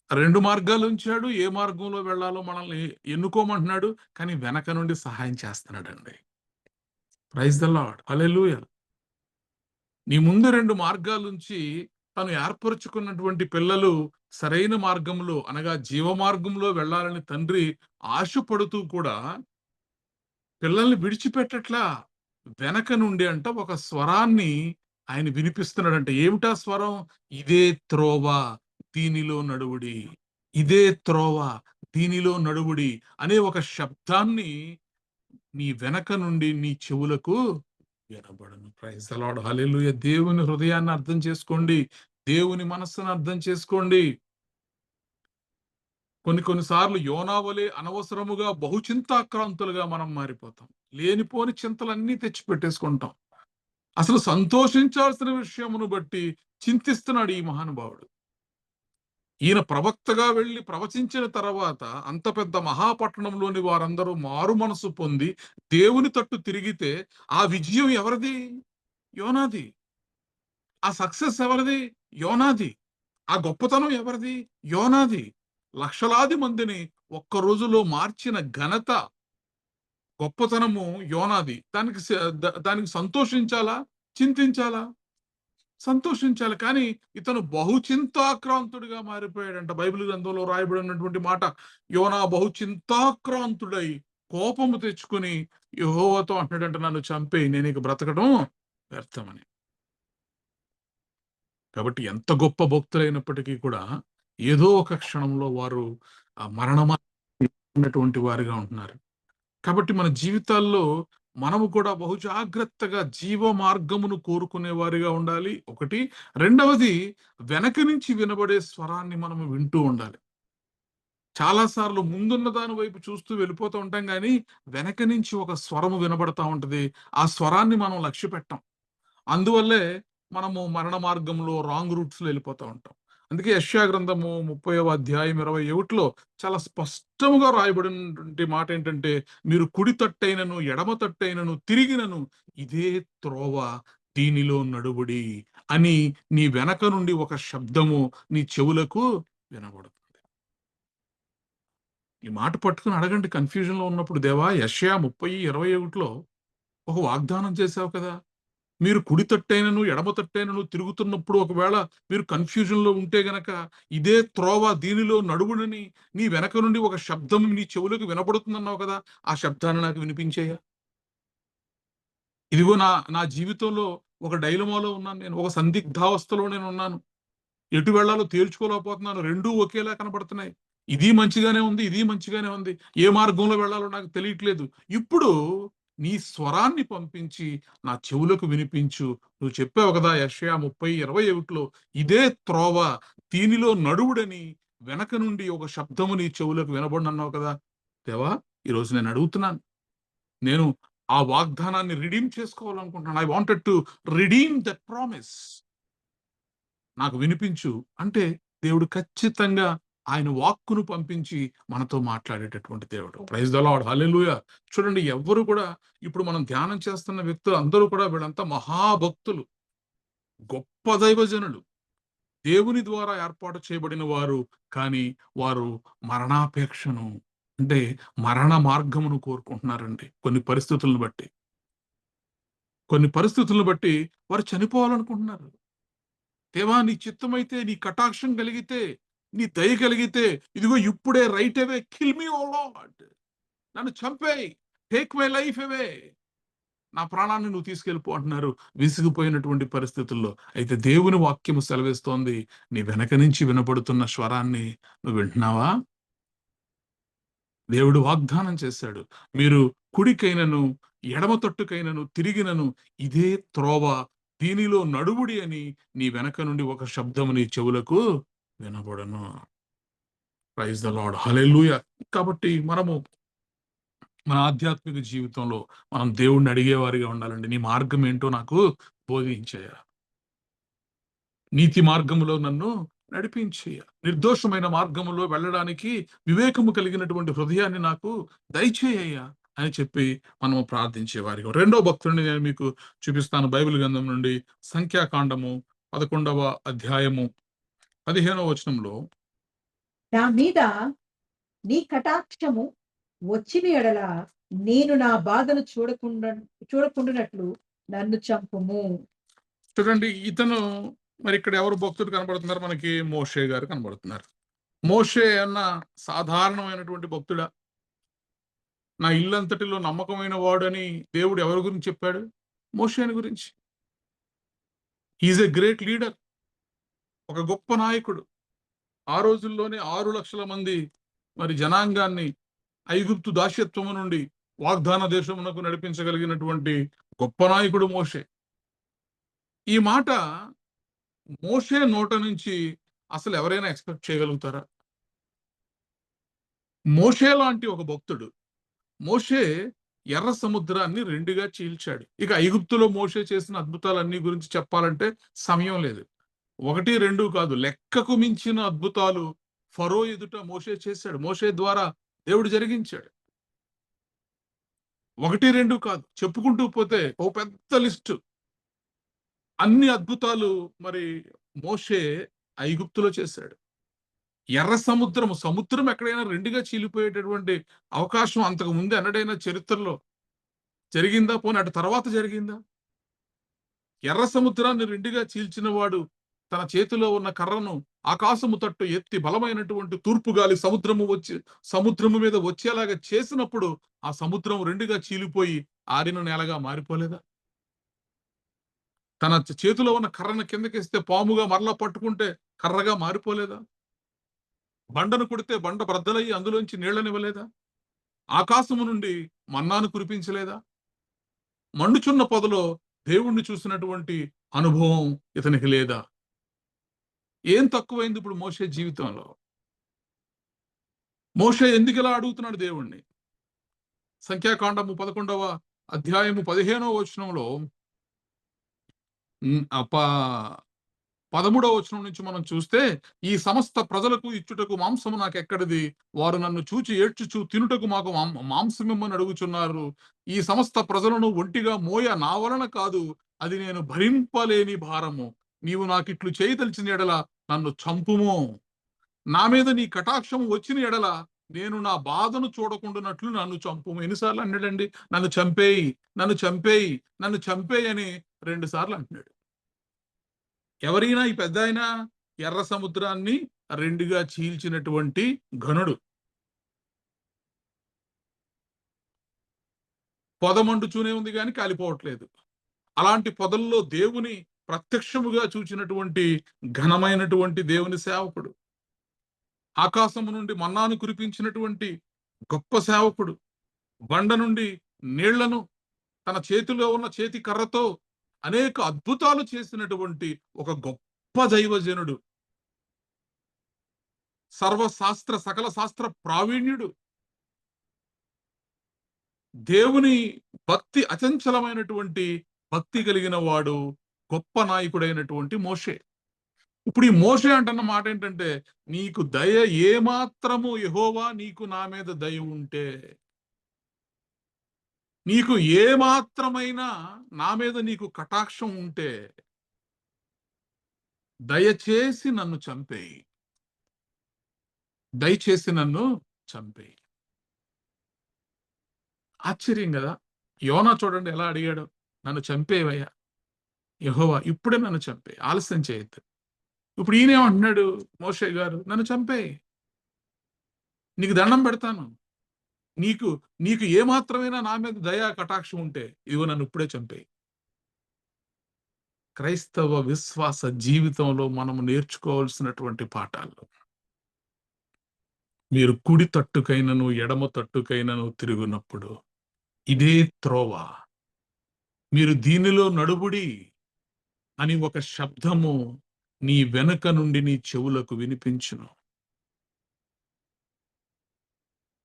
2 మార్గాలు ఉంచాడు. ఏ మార్గంలో వెళ్ళాలో మనల్ని ఎన్నుకోమంటున్నాడు. కానీ వెనక నుండి సహాయం చేస్తున్నాడండి. ప్రైజ్ ద లార్డ్, హల్లెలూయా. నీ ముందు 2 మార్గాలుంచి తను ఏర్పరుచుకున్నటువంటి పిల్లలు సరైన మార్గంలో, అనగా జీవ మార్గంలో వెళ్ళాలని తండ్రి ఆశపడుతూ కూడా పిల్లల్ని విడిచిపెట్టట్లా. వెనక నుండి అంట ఒక స్వరాన్ని ఆయన వినిపిస్తున్నాడంట. ఏమిటా స్వరం? ఇదే త్రోవ, దీనిలో నడువుడి, ఇదే త్రోవ, దీనిలో నడువుడి అనే ఒక శబ్దాన్ని నీ వెనక నుండి నీ చెవులకు వినబడను. Praise the lord. హల్లెలూయా. దేవుని హృదయాన్ని అర్థం చేసుకోండి. దేవుని మనస్సును అర్థం చేసుకోండి. కొన్ని సార్లు యోనా వలె అనవసరముగా బహుచింతాక్రాంతులుగా మనం మారిపోతాం. లేనిపోని చింతలన్నీ తెచ్చి పెట్టేసుకుంటాం. అసలు సంతోషించాల్సిన విషయమును బట్టి చింతిస్తున్నాడు ఈ మహానుభావుడు. ఈయన ప్రవక్తగా వెళ్లి ప్రవచించిన తర్వాత అంత పెద్ద మహాపట్టణంలోని వారందరూ మారు మనసు పొంది దేవుని తట్టు తిరిగితే ఆ విజయం ఎవరిది? యోనాది. ఆ సక్సెస్ ఎవరిది? యోనాది. ఆ గొప్పతనం ఎవరిది? యోనాది. లక్షలాది మందిని ఒక్క రోజులో మార్చిన ఘనత, గొప్పతనము యోనాది. దానికి సంతోషించాలా? చింతించాలా? సంతోషించాలి. కానీ ఇతను బహుచింతాక్రాంతుడిగా మారిపోయాడంట. బైబిల్ గ్రంథంలో రాయబడినటువంటి మాట, యోనా బహుచింతాక్రాంతుడై కోపము తెచ్చుకొని యెహోవాతో అంటున్నాడంట, నన్ను చంపేయి, నేను ఇక బ్రతకడం వ్యర్థమని. కాబట్టి ఎంత గొప్ప భక్తులైనప్పటికీ కూడా ఏదో ఒక క్షణంలో వారు మరణమైనటువంటి వారిగా ఉంటున్నారు. కాబట్టి మన జీవితాల్లో మనము కూడా బహు జాగ్రత్తగా జీవ మార్గమును కోరుకునే వారిగా ఉండాలి. ఒకటి. రెండవది, వెనక నుంచి వినబడే స్వరాన్ని మనము వింటూ ఉండాలి. చాలా సార్లు ముందున్న దాని వైపు చూస్తూ వెళ్ళిపోతూ ఉంటాం గానీ, వెనక నుంచి ఒక స్వరము వినబడతా ఉంటది. ఆ స్వరాన్ని మనం లక్ష్యపెట్టం. అందువల్లే మనము మరణ మార్గంలో రాంగ్ రూట్స్‌లో వెళ్ళిపోతా ఉంటాం. అందుకే యెషయా గ్రంథము 30వ అధ్యాయం 21లో చాలా స్పష్టముగా రాయబడినటువంటి మాట ఏంటంటే, మీరు కుడి తట్టైనను, ఎడమ తట్టైనను తిరిగినను ఇదే త్రోవ, దీనిలో నడువుడి అని నీ వెనక నుండి ఒక శబ్దము నీ చెవులకు వినబడుతుంది. ఈ మాట పట్టుకొని అడగండి కన్‌ఫ్యూజన్‌లో ఉన్నప్పుడు, దేవా యెషయా 30:21లో ఒక వాగ్దానం చేశావు కదా! మీరు కుడి తట్టైనను, ఎడమ తట్టైనను తిరుగుతున్నప్పుడు ఒకవేళ మీరు కన్‌ఫ్యూజన్‌లో ఉంటే గనక, ఇదే త్రోవ, దీనిలో నడువుడని నీ వెనక నుండి ఒక శబ్దం నీ చెవులకు వినపడుతుందన్నావు కదా! ఆ శబ్దాన్ని నాకు వినిపించేయ్యా. ఇదిగో నా నా జీవితంలో ఒక డైలమాలో ఉన్నాను నేను. ఒక సందిగ్ధావస్థలో నేనున్నాను. ఎటు వెళ్ళాలో తేల్చుకోలేకపోతున్నాను. రెండూ ఒకేలా కనపడుతున్నాయి. ఇది మంచిగానే ఉంది. ఇది మంచిగానే ఉంది. ఏ మార్గంలో వెళ్ళాలో నాకు తెలియట్లేదు. ఇప్పుడు నీ స్వరాన్ని పంపించి నా చెవులకు వినిపించు. నువ్వు చెప్పావు కదా! యెషయా 30:21లో ఇదే త్రోవ, దీనిలో నడువుడని వెనక నుండి ఒక శబ్దము నీ చెవులకు వినబడునన్నావు కదా! దేవా, ఈరోజు నేను అడుగుతున్నాను. నేను ఆ వాగ్దానాన్ని రిడీమ్ చేసుకోవాలనుకుంటున్నాను. I wanted to redeem that promise. నాకు వినిపించు అంటే దేవుడు ఖచ్చితంగా ఆయన వాక్కును పంపించి మనతో మాట్లాడేటటువంటి దేవుడు. Praise the lord. హల్లెలూయా. చూడండి, ఎవ్వరు కూడా ఇప్పుడు మనం ధ్యానం చేస్తున్న వ్యక్తులు అందరూ కూడా వీళ్ళంతా మహాభక్తులు, గొప్ప దైవజనులు, దేవుని ద్వారా ఏర్పాటు చేయబడిన వారు. కానీ వారు మరణాపేక్షను, అంటే మరణ మార్గమును కోరుకుంటున్నారండి. కొన్ని పరిస్థితులను బట్టి వారు చనిపోవాలనుకుంటున్నారు. దేవా, నీ చిత్తమైతే, నీ కటాక్షం కలిగితే, నీ దయ కలిగితే, ఇదిగో ఇప్పుడే రైట్ అవే కిల్ మీ ఓ లార్డ్. నన్ను చంపేయి. టేక్ మై లైఫ్ అవే. నా ప్రాణాన్ని నువ్వు తీసుకెళ్ళిపో అంటున్నారు విసిగిపోయినటువంటి పరిస్థితుల్లో. అయితే దేవుని వాక్యము సెలవిస్తోంది, నీ వెనక నుంచి వినపడుతున్న స్వరాన్ని నువ్వు వింటున్నావా? దేవుడు వాగ్దానం చేశాడు. మీరు కుడికైనను, ఎడమ తట్టుకైనను తిరిగినను ఇదే త్రోవ, దీనిలో నడువుడి అని నీ వెనక నుండి ఒక శబ్దము నీ చెవులకు వినబడును. Praise the lord. హల్లెలూయా. కాబట్టి మనము మన ఆధ్యాత్మిక జీవితంలో మనం దేవుడిని అడిగేవారిగా ఉండాలండి. నీ మార్గం ఏంటో నాకు బోధించయ్యా. నీతి మార్గములో నన్ను నడిపించయ్యా. నిర్దోషమైన మార్గములో వెళ్ళడానికి వివేకము కలిగినటువంటి హృదయాన్ని నాకు దయచేయ్యా అని చెప్పి మనము ప్రార్థించేవారిగా. రెండో భక్తుడిని నేను మీకు చూపిస్తాను బైబిల్ గ్రంథం నుండి. సంఖ్యాకాండము 11వ అధ్యాయము 15వ వచనంలో, నా మీద నీ కటాక్షము వచ్చిన ఎడల నేను నా బాధను చూడకుండానట్లు నన్ను చంపుము. చూడండి, ఇతను మరి ఇక్కడ ఎవరు భక్తుడు కనబడుతున్నారు? మనకి మోషే గారు కనబడుతున్నారు. మోషే అన్న సాధారణమైనటువంటి భక్తుడా? నా ఇల్లంతటిలో నమ్మకమైన వాడని దేవుడు ఎవరి గురించి చెప్పాడు? మోషేని గురించి. He is a great leader. ఒక గొప్ప నాయకుడు. ఆ రోజుల్లోనే 6 లక్షల మంది మరి జనాంగాన్ని ఐగుప్తు దాస్యత్వము నుండి వాగ్దాన దేశమునకు నడిపించగలిగినటువంటి గొప్ప నాయకుడు మోషే. ఈ మాట మోషే నోట నుంచి అసలు ఎవరైనా ఎక్స్పెక్ట్ చేయగలుగుతారా? మోషే లాంటి ఒక భక్తుడు, మోషే ఎర్ర సముద్రాన్ని రెండుగా చీల్చాడు. ఇక ఐగుప్తులో మోషే చేసిన అద్భుతాలన్నీ గురించి చెప్పాలంటే సమయం లేదు. 1, 2 కాదు, లెక్కకు మించిన అద్భుతాలు ఫరో ఎదుట మోషే చేశాడు. మోషే ద్వారా దేవుడు జరిగించాడు. 1, 2 కాదు, చెప్పుకుంటూ పోతే ఓ పెద్ద లిస్టు. అన్ని అద్భుతాలు మరి మోషే ఐగుప్తులో చేశాడు. ఎర్ర సముద్రం ఎక్కడైనా రెండుగా చీలిపోయేటటువంటి అవకాశం అంతకు ముందు ఎన్నడైనా చరిత్రలో జరిగిందా? పోనీ అటు తర్వాత జరిగిందా? ఎర్ర సముద్రాన్ని రెండుగా చీల్చిన వాడు తన చేతిలో ఉన్న కర్రను ఆకాశము తట్టు ఎత్తి బలమైనటువంటి తూర్పు గాలి సముద్రము మీద వచ్చేలాగా చేసినప్పుడు ఆ సముద్రం రెండుగా చీలిపోయి ఆరిన నేలగా మారిపోలేదా? తన చేతిలో ఉన్న కర్రను కిందకిస్తే పాముగా మరలా పట్టుకుంటే కర్రగా మారిపోలేదా? బండను కొడితే బండ బ్రద్దలయ్యి అందులోంచి నీళ్లనివ్వలేదా? ఆకాశము నుండి మన్నాను కురిపించలేదా? మండుచున్న పొదలో దేవుణ్ణి చూసినటువంటి అనుభవం ఇతనికి లేదా? ఏం తక్కువైంది ఇప్పుడు మోషే జీవితంలో? మోషే ఎందుకు ఇలా అడుగుతున్నాడు దేవుణ్ణి? సంఖ్యాకాండము 11వ అధ్యాయము 15వ వచనంలో 13వ వచనం నుంచి మనం చూస్తే, ఈ సమస్త ప్రజలకు ఇచ్చుటకు మాంసము నాకెక్కడిది? వారు నన్ను చూచి ఏడ్చుచు తినుటకు మాకు మాంసమిమ్మని అడుగుచున్నారు. ఈ సమస్త ప్రజలను ఒంటిగా మోయ నా వలన కాదు, అది నేను భరింపలేని భారము. నీవు నాకిట్లు చేయదలిచిన ఎడల నన్ను చంపుము. నా మీద నీ కటాక్షము వచ్చిన ఎడల నేను నా బాధను చూడకుండానట్లు నన్ను చంపుము. ఎన్నిసార్లు అన్నాడండి? నన్ను చంపేయి, నన్ను చంపేయి, నన్ను చంపేయి అని 2 సార్లు అంటున్నాడు. ఎవరైనా ఈ పెద్ద ఆయన ఎర్ర సముద్రాన్ని రెండుగా చీల్చినటువంటి ఘనుడు. పొద మండుచూనే ఉంది కానీ కాలిపోవట్లేదు. అలాంటి పొదల్లో దేవుని ప్రత్యక్షముగా చూచినటువంటి ఘనమైనటువంటి దేవుని సేవకుడు. ఆకాశము నుండి మన్నాను కురిపించినటువంటి గొప్ప సేవకుడు. బండ నుండి నీళ్లను తన చేతిలో ఉన్న చేతి కర్రతో అనేక అద్భుతాలు చేసినటువంటి ఒక గొప్ప దైవజనుడు. సకల శాస్త్ర ప్రావీణ్యుడు. దేవుని భక్తి అచంచలమైనటువంటి భక్తి కలిగిన వాడు, గొప్ప నాయకుడైనటువంటి మోషే. ఇప్పుడు ఈ మోషే అంటున్న మాట ఏంటంటే, నీకు దయ ఏమాత్రము యెహోవా నీకు నా మీద దయ ఉంటే, నీకు ఏమాత్రమైనా నా మీద నీకు కటాక్షం ఉంటే దయచేసి నన్ను చంపేయి, దయచేసి నన్ను చంపేయి. ఆశ్చర్యం కదా? యోనా చూడండి ఎలా అడిగాడు, నన్ను చంపేవయ్యా యెహోవా, ఇప్పుడే నన్ను చంపే, ఆలస్యం చేయొద్దు. ఇప్పుడు ఈయనేమంటున్నాడు మోషే గారు, నన్ను చంపేయి, నీకు దండం పెడతాను, నీకు ఏమాత్రమైనా నా మీద దయా కటాక్షం ఉంటే ఇదిగో నన్ను ఇప్పుడే చంపేయి. క్రైస్తవ విశ్వాస జీవితంలో మనము నేర్చుకోవాల్సినటువంటి పాఠాలు. మీరు కుడి తట్టుకైనను ఎడమ తట్టుకైనను తిరుగునప్పుడు ఇదే త్రోవ, మీరు దీనిలో నడుబుడి అని ఒక శబ్దము నీ వెనుక నుండి నీ చెవులకు వినిపించును.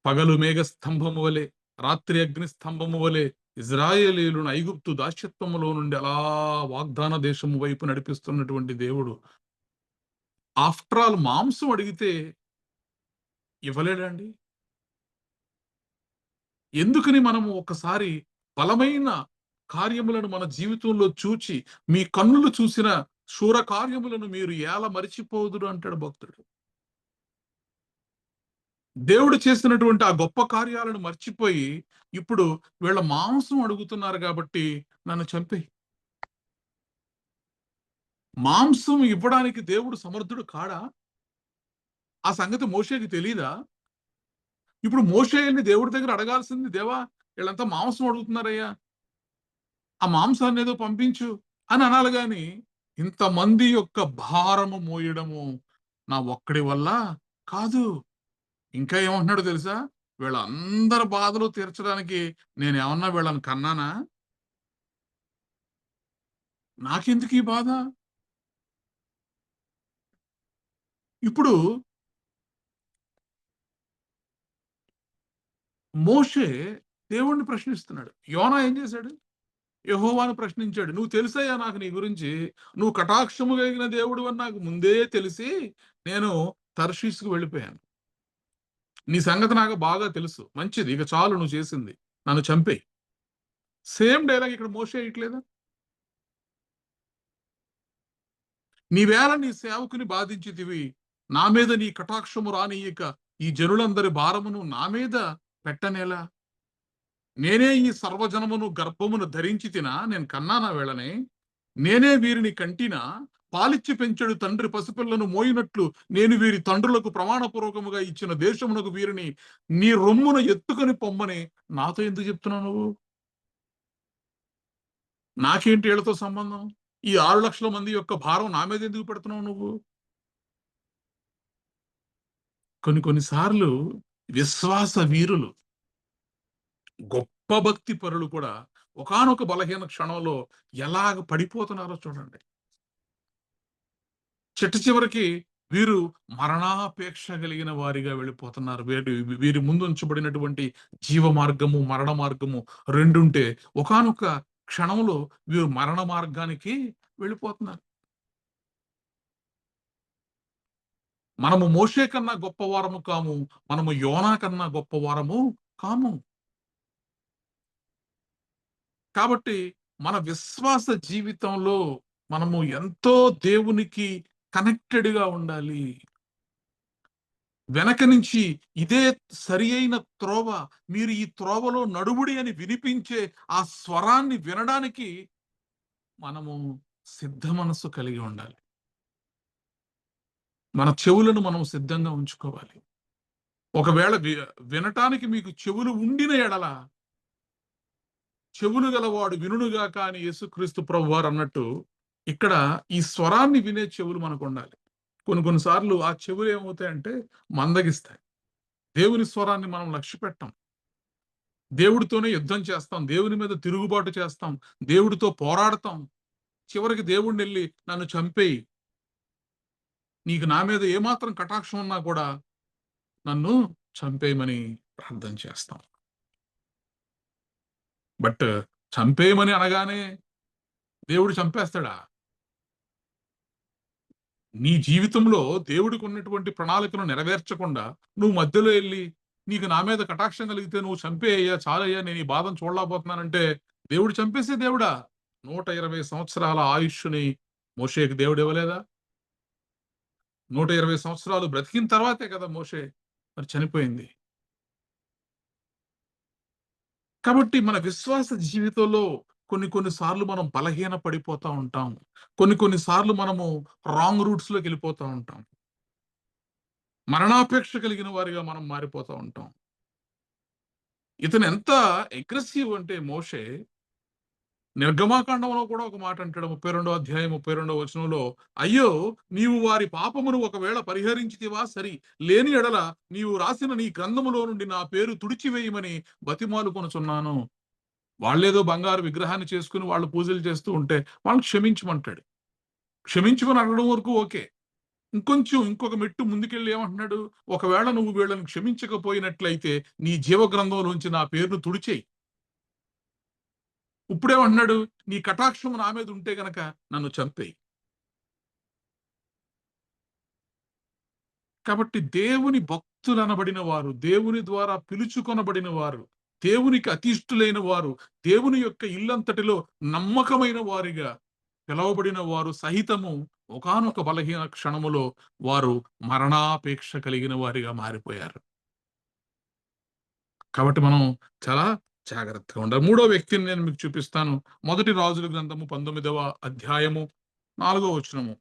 పగలు మేఘ స్తంభము వలె, రాత్రి అగ్ని స్తంభము వలె ఇజ్రాయేలీయులను ఐగుప్తు దాస్యత్వములో నుండి అలా వాగ్దాన దేశము వైపు నడిపిస్తున్నటువంటి దేవుడు ఆఫ్టర్ ఆల్ మాంసం అడిగితే ఇవ్వలేడండి? ఎందుకని మనము ఒకసారి బలమైన కార్యములను మన జీవితంలో చూచి, మీ కన్నులు చూసిన శూర కార్యములను మీరు ఎలా మరిచిపోదురు అంటాడు భక్తుడు. దేవుడు చేసినటువంటి ఆ గొప్ప కార్యాలను మర్చిపోయి ఇప్పుడు వీళ్ళ మాంసం అడుగుతున్నారు కాబట్టి నన్ను చంపేయి. మాంసం ఇవ్వడానికి దేవుడు సమర్థుడు కాడా? ఆ సంగతి మోషేకి తెలీదా? ఇప్పుడు మోషేని దేవుడి దగ్గర అడగాల్సింది, దేవా వీళ్ళంతా మాంసం అడుగుతున్నారయ్యా, ఆ మాంసాన్ని ఏదో పంపించు అని అనాలి గాని, ఇంతమంది యొక్క భారము మోయడము నా ఒక్కడి వల్ల కాదు. ఇంకా ఏమంటున్నాడు తెలుసా? వీళ్ళందరి బాధలు తీర్చడానికి నేనేమన్నా వీళ్ళని కన్నానా? నాకెందుకు ఈ బాధ? ఇప్పుడు మోషే దేవుణ్ణి ప్రశ్నిస్తున్నాడు. యోనా ఏం చేశాడు? యెహోవాను ప్రశ్నించాడు. నువ్వు తెలుసయ్యా నాకు నీ గురించి. నువ్వు కటాక్షము కలిగిన దేవుడు అని నాకు ముందే తెలిసి నేను తర్షీషుకు వెళ్ళిపోయాను. నీ సంగతి నాకు బాగా తెలుసు. మంచిది, ఇక చాలు నువ్వు చేసింది. నన్ను చంపేయి. సేమ్ డైలాగ్ ఇక్కడ మోషే వేయట్లేదా? నీవేళ నీ సేవకుని బాధించితివి, నా మీద నీ కటాక్షము రానియ్యక ఈ జనులందరి భారమును నా మీద పెట్టనేలా? నేనే ఈ సర్వజనమును గర్భమును ధరించి తినా, నేను కన్నానా వీళ్ళని? నేనే వీరిని కంటినా? పాలిచ్చి పెంచెడు తండ్రి పసిపిల్లను మోయినట్లు నేను వీరి తండ్రులకు ప్రమాణపూర్వకముగా ఇచ్చిన దేశమునకు వీరిని నీ రొమ్మున ఎత్తుకొని పొమ్మని నాతో ఎందుకు చెప్తున్నావు నువ్వు? నాకేంటి వీళ్ళతో సంబంధం? ఈ 6 లక్షల మంది యొక్క భారం నా మీద ఎందుకు పెడుతున్నావు నువ్వు? కొన్నిసార్లు విశ్వాస వీరులు, గొప్ప భక్తి పరులు కూడా ఒకానొక బలహీన క్షణంలో ఎలాగ పడిపోతున్నారో చూడండి. చివరికి వీరు మరణాపేక్ష కలిగిన వారిగా వెళ్ళిపోతున్నారు. వీరి ముందు ఉంచబడినటువంటి జీవ మార్గము, మరణ మార్గము రెండుంటే ఒకానొక క్షణంలో వీరు మరణ మార్గానికి వెళ్ళిపోతున్నారు. మనము మోషే కన్నా గొప్పవారము కాము, మనము యోనా కన్నా గొప్పవారము కాము. కాబట్టి మన విశ్వాస జీవితంలో మనము ఎంతో దేవునికి కనెక్టెడ్గా ఉండాలి. వెనక నుంచి ఇదే సరి అయిన త్రోవ, మీరు ఈ త్రోవలో నడువుడి అని వినిపించే ఆ స్వరాన్ని వినడానికి మనము సిద్ధ మనస్సు కలిగి ఉండాలి. మన చెవులను మనం సిద్ధంగా ఉంచుకోవాలి. ఒకవేళ వినటానికి మీకు చెవులు ఉండిన ఎడల, చెవులు గలవాడు వినుగాక అని యేసుక్రీస్తు ప్రభువారు అన్నట్టు, ఇక్కడ ఈ స్వరాన్ని వినే చెవులు మనకు ఉండాలి. కొన్నిసార్లు ఆ చెవులు ఏమవుతాయంటే మందగిస్తాయి. దేవుని స్వరాన్ని మనం లక్ష్య పెట్టం. దేవుడితోనే యుద్ధం చేస్తాం, దేవుని మీద తిరుగుబాటు చేస్తాం, దేవుడితో పోరాడతాం. చివరికి దేవుడిని వెళ్ళి నన్ను చంపేయి, నీకు నా మీద ఏమాత్రం కటాక్షం ఉన్నా కూడా నన్ను చంపేయమని ప్రార్థన చేస్తాం. బట్ చంపేయమని అనగానే దేవుడు చంపేస్తాడా? నీ జీవితంలో దేవుడికి ఉన్నటువంటి ప్రణాళికను నెరవేర్చకుండా నువ్వు మధ్యలో వెళ్ళి నీకు నా మీద కటాక్షం కలిగితే నువ్వు చంపేయ్యా, చాలయ్యా, నేను ఈ బాధను చూడలేకపోతున్నానంటే దేవుడు చంపేసే దేవుడా? 120 సంవత్సరాల ఆయుష్ని మోషేకి దేవుడు ఇవ్వలేదా? 120 సంవత్సరాలు బ్రతికిన తర్వాతే కదా మోషే మరి చనిపోయింది. కాబట్టి మన విశ్వాస జీవితంలో కొన్నిసార్లు మనం బలహీన పడిపోతా ఉంటాం. కొన్నిసార్లు మనము రాంగ్ రూట్స్ లోకి వెళ్ళిపోతా ఉంటాం. మరణాపేక్ష కలిగిన వారిగా మనం మారిపోతా ఉంటాం. ఇతను ఎంత అగ్రెసివ్ అంటే మోషే, నిర్గమాకాండంలో కూడా ఒక మాట అంటాడు. 32వ అధ్యాయం 32వ వచనంలో, అయ్యో నీవు వారి పాపమును ఒకవేళ పరిహరించితివా సరి, లేని ఎడల నీవు రాసిన నీ గ్రంథములో నుండి నా పేరు తుడిచివేయమని బతిమాలుకొనుచున్నాను. వాళ్ళేదో బంగారు విగ్రహాన్ని చేసుకుని వాళ్ళు పూజలు చేస్తూ ఉంటే వాళ్ళని క్షమించమంటాడు. క్షమించమని అడగడం వరకు ఓకే. ఇంకొక మెట్టు ముందుకెళ్ళి ఏమంటున్నాడు? ఒకవేళ నువ్వు వీళ్ళని క్షమించకపోయినట్లయితే నీ జీవ గ్రంథంలోంచి నా పేరును తుడిచేయి. ఇప్పుడేమంటున్నాడు? నీ కటాక్షం నా మీద ఉంటే గనక నన్ను చంపేయి. కాబట్టి దేవుని భక్తులనబడిన వారు, దేవుని ద్వారా పిలుచుకొనబడిన వారు, దేవునికి అతిష్ఠులైన వారు, దేవుని యొక్క ఇల్లంతటిలో నమ్మకమైన వారిగా పిలవబడిన వారు సహితము ఒకానొక బలహీన క్షణములో వారు మరణాపేక్ష కలిగిన వారిగా మారిపోయారు. కాబట్టి మనం చాలా జాగ్రత్తగా ఉండాలి. 3వ వ్యక్తిని నేను మీకు చూపిస్తాను. మొదటి రాజుల గ్రంథము 19వ అధ్యాయము 4వ వచనము.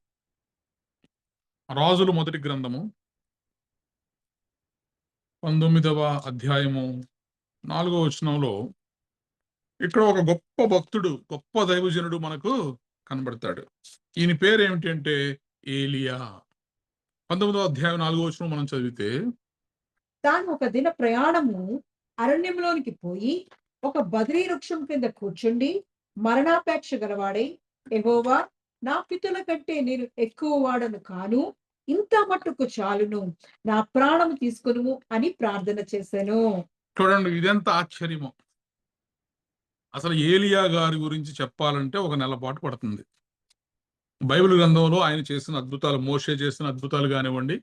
రాజులు మొదటి గ్రంథము 19వ అధ్యాయము 4వ వచనంలో ఇక్కడ ఒక గొప్ప భక్తుడు, గొప్ప దైవజనుడు మనకు కనబడతాడు. ఈయన పేరు ఏమిటి అంటే ఏలియా. 19వ అధ్యాయం 4వ వచనం మనం చదివితే, తాను ఒక దిన ప్రయాణము అరణ్యంలోనికి పోయి ఒక బద్రీ వృక్షం కింద కూర్చుండి మరణాపేక్ష గలవాడై, యెహోవా, నా పితరుల కంటే నేను ఎక్కువ వాడను కాను, ఇంత మట్టుకు చాలును, నా ప్రాణము తీసుకొనుము అని ప్రార్థన చేశాను. చూడండి, ఇదెంత ఆశ్చర్యమో. అసలు ఏలియా గారి గురించి చెప్పాలంటే ఒక నెల పాటు పడుతుంది. బైబిల్ గ్రంథంలో ఆయన చేసిన అద్భుతాలు, మోషే చేసిన అద్భుతాలు కానివ్వండి,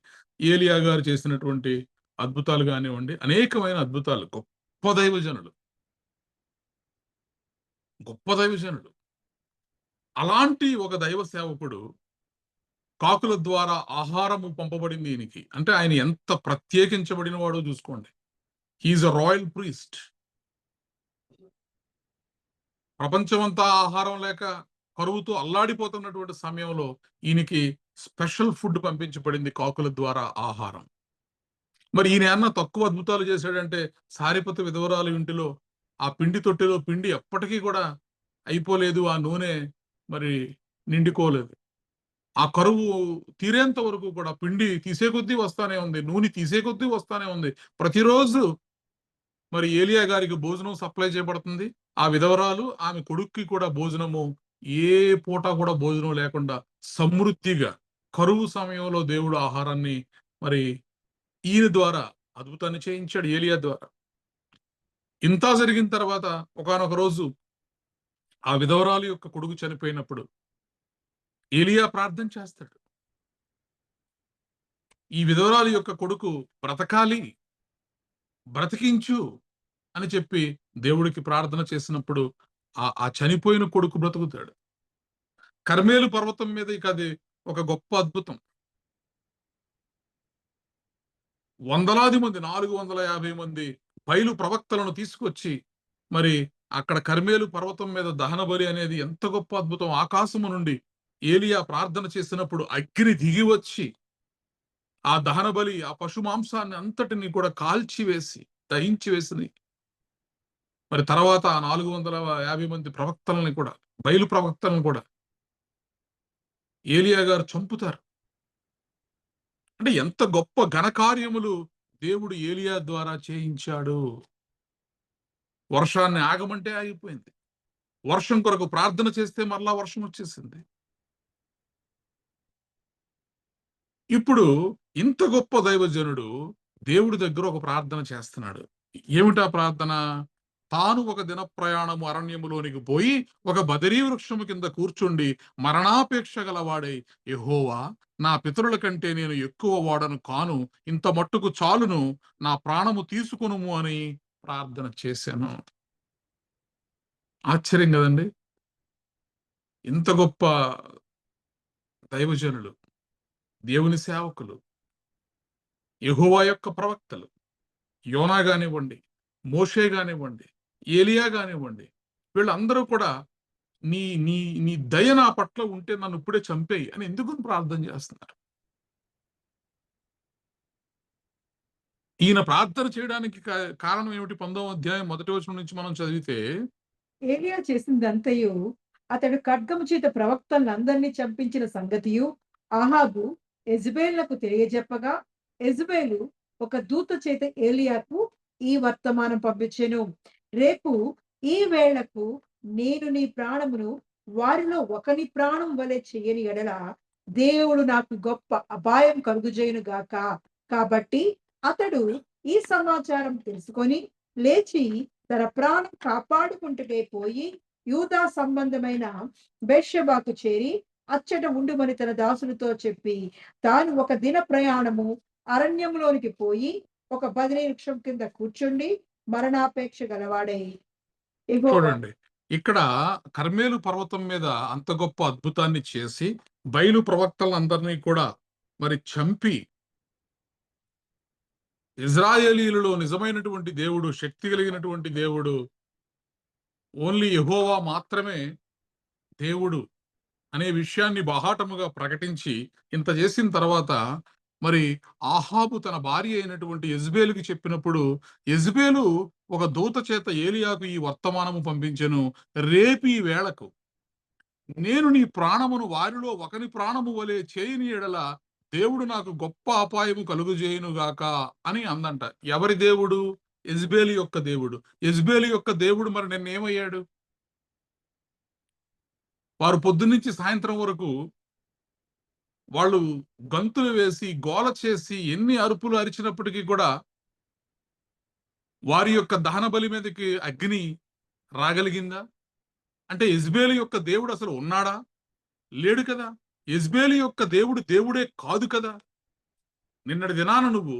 ఏలియా గారు చేసినటువంటి అద్భుతాలు కానివ్వండి, అనేకమైన అద్భుతాలు. గొప్ప దైవజనుడు, గొప్ప దైవజనుడు. అలాంటి ఒక దైవ సేవకుడు కాకుల ద్వారా ఆహారము పంపబడింది ఈయనకి. అంటే ఆయన ఎంత ప్రత్యేకించబడిన వాడో చూసుకోండి. హీఈస్ అ రాయల్ ప్రీస్ట్. ప్రపంచమంతా ఆహారం లేక కరువుతో అల్లాడిపోతున్నటువంటి సమయంలో ఈయనకి స్పెషల్ ఫుడ్ పంపించబడింది, కాకుల ద్వారా ఆహారం. మరి ఈయన ఏమన్నా తక్కువ అద్భుతాలు చేశాడంటే, సారిపత విధవరాలు ఇంటిలో ఆ పిండి తొట్టెలో పిండి ఎప్పటికీ కూడా అయిపోలేదు, ఆ నూనె మరి నిండుకోలేదు. ఆ కరువు తీరేంత వరకు కూడా పిండి తీసే కొద్దీ వస్తానే ఉంది, నూనె తీసే కొద్దీ వస్తానే ఉంది. ప్రతిరోజు మరి ఏలియా గారికి భోజనం సప్లై చేయబడుతుంది. ఆ విధవరాలు ఆమె కొడుక్కి కూడా భోజనము, ఏ పూట కూడా భోజనం లేకుండా సమృద్ధిగా, కరువు సమయంలో దేవుడు ఆహారాన్ని మరి ఈయన ద్వారా అద్భుతాన్ని చేయించాడు, ఏలియా ద్వారా. ఇంత జరిగిన తర్వాత ఒకానొక రోజు ఆ విధవరాలు యొక్క కొడుకు చనిపోయినప్పుడు ఏలియా ప్రార్థన చేస్తాడు. ఈ విధవరాలు యొక్క కొడుకు బ్రతకాలి, బ్రతికించు అని చెప్పి దేవుడికి ప్రార్థన చేసినప్పుడు ఆ చనిపోయిన కొడుకు బ్రతుకుతాడు. కర్మేలు పర్వతం మీద ఇక అది ఒక గొప్ప అద్భుతం. వందలాది మంది, 450 మంది బయలు ప్రవక్తలను తీసుకొచ్చి మరి అక్కడ కర్మేలు పర్వతం మీద దహన బలి అనేది ఎంత గొప్ప అద్భుతం. ఆకాశము నుండి ఏలియా ప్రార్థన చేసినప్పుడు అగ్ని దిగి వచ్చి ఆ దహన బలి, ఆ పశు మాంసాన్ని అంతటిని కూడా కాల్చివేసి దహించి వేసింది. మరి తర్వాత 450 మంది ప్రవక్తలని కూడా, బయలు ప్రవక్తలను కూడా ఏలియా గారు చంపుతారు. అంటే ఎంత గొప్ప ఘనకార్యములు దేవుడు ఏలియా ద్వారా చేయించాడు. వర్షాన్ని ఆగమంటే ఆగిపోయింది. వర్షం కొరకు ప్రార్థన చేస్తే మరలా వర్షం వచ్చేసింది. ఇప్పుడు ఇంత గొప్ప దైవజనుడు దేవుడి దగ్గర ఒక ప్రార్థన చేస్తున్నాడు. ఏమిటా ప్రార్థన? తాను ఒక దిన ప్రయాణము అరణ్యములోనికి పోయి ఒక బదరీ వృక్షము కింద కూర్చుండి మరణాపేక్ష గలవాడై, యెహోవా, నా పితరుల కంటే నేను ఎక్కువ వాడను కాను, ఇంత మట్టుకు చాలును, నా ప్రాణము తీసుకొనుము అని ప్రార్థన చేశాను. ఆశ్చర్యం కదండి! ఇంత గొప్ప దైవజనులు, దేవుని సేవకులు, యెహోవా యొక్క ప్రవక్తలు, యోనా గానివ్వండి, మోషే గానివ్వండి, ఏలియా గానివ్వండి, వీళ్ళందరూ కూడా నీ నీ నీ దయ నా పట్ల ఉంటే నన్ను ఇప్పుడే చంపేయి అని ఎందుకు ప్రార్థన చేస్తున్నారు? ఈయన ప్రార్థన చేయడానికి కారణం ఏమిటి? 19వ అధ్యాయం 1వ వచనం నుంచి మనం చదివితే, ఏలియా చేసిందంతయు అతడు ఖడ్గము చేత ప్రవక్తలందరినీ చంపించిన సంగతియు ఆహాబు యెజెబెలునకు తెలియజెప్పగా, యెజెబెలు ఒక దూత చేత ఏలియాకు ఈ వర్తమానం పంపించెను. రేపు ఈ వేళకు నేను నీ ప్రాణమును వారిలో ఒకని ప్రాణం వలె చెయ్యని ఎడల దేవుడు నాకు గొప్ప అపాయం కలుగుజేయును గాక. కాబట్టి అతడు ఈ సమాచారం తెలుసుకొని లేచి తన ప్రాణం కాపాడుకుంటుటే పోయి యూదా సంబంధమైన బెర్షెబాకు చేరి అచ్చట ఉండుమని తన దాసునితో చెప్పి, తాను ఒక దిన ప్రయాణము అరణ్యంలోనికి పోయి ఒక బదరీ వృక్షం కింద కూర్చుండి మరణాపేక్ష గలవాడై, యెహోవా. చూడండి, ఇక్కడ కర్మేలు పర్వతం మీద అంత గొప్ప అద్భుతాన్ని చేసి బయలు ప్రవక్తలందరినీ కూడా మరి చంపి, ఇజ్రాయేలీలలో నిజమైనటువంటి దేవుడు, శక్తి కలిగినటువంటి దేవుడు, ఓన్లీ యెహోవా మాత్రమే దేవుడు అనే విషయాన్ని బాహాటముగా ప్రకటించి ఇంత చేసిన తర్వాత మరి ఆహాబు తన భార్య అయినటువంటి యెజెబెలుకి చెప్పినప్పుడు, యెజెబెలు ఒక దూత చేత ఏలియాకు ఈ వర్తమానము పంపించెను. రేపు ఈ వేళకు నేను నీ ప్రాణమును వారిలో ఒకని ప్రాణము వలె చేయని ఎడల దేవుడు నాకు గొప్ప అపాయము కలుగుజేయునుగాక అని అందంట. ఎవరి దేవుడు? యెజెబెలు యొక్క దేవుడు. యెజెబెలు యొక్క దేవుడు మరి నిన్నేమయ్యాడు? వారు పొద్దున్నుంచి సాయంత్రం వరకు వాళ్ళు గంతులు వేసి, గోల చేసి, ఎన్ని అరుపులు అరిచినప్పటికీ కూడా వారి యొక్క దహన బలి మీదకి అగ్ని రాగలిగిందా? అంటే యెజెబెలు యొక్క దేవుడు అసలు ఉన్నాడా? లేడు కదా! యెజెబెలు యొక్క దేవుడు దేవుడే కాదు కదా! నిన్నటి దినాన నువ్వు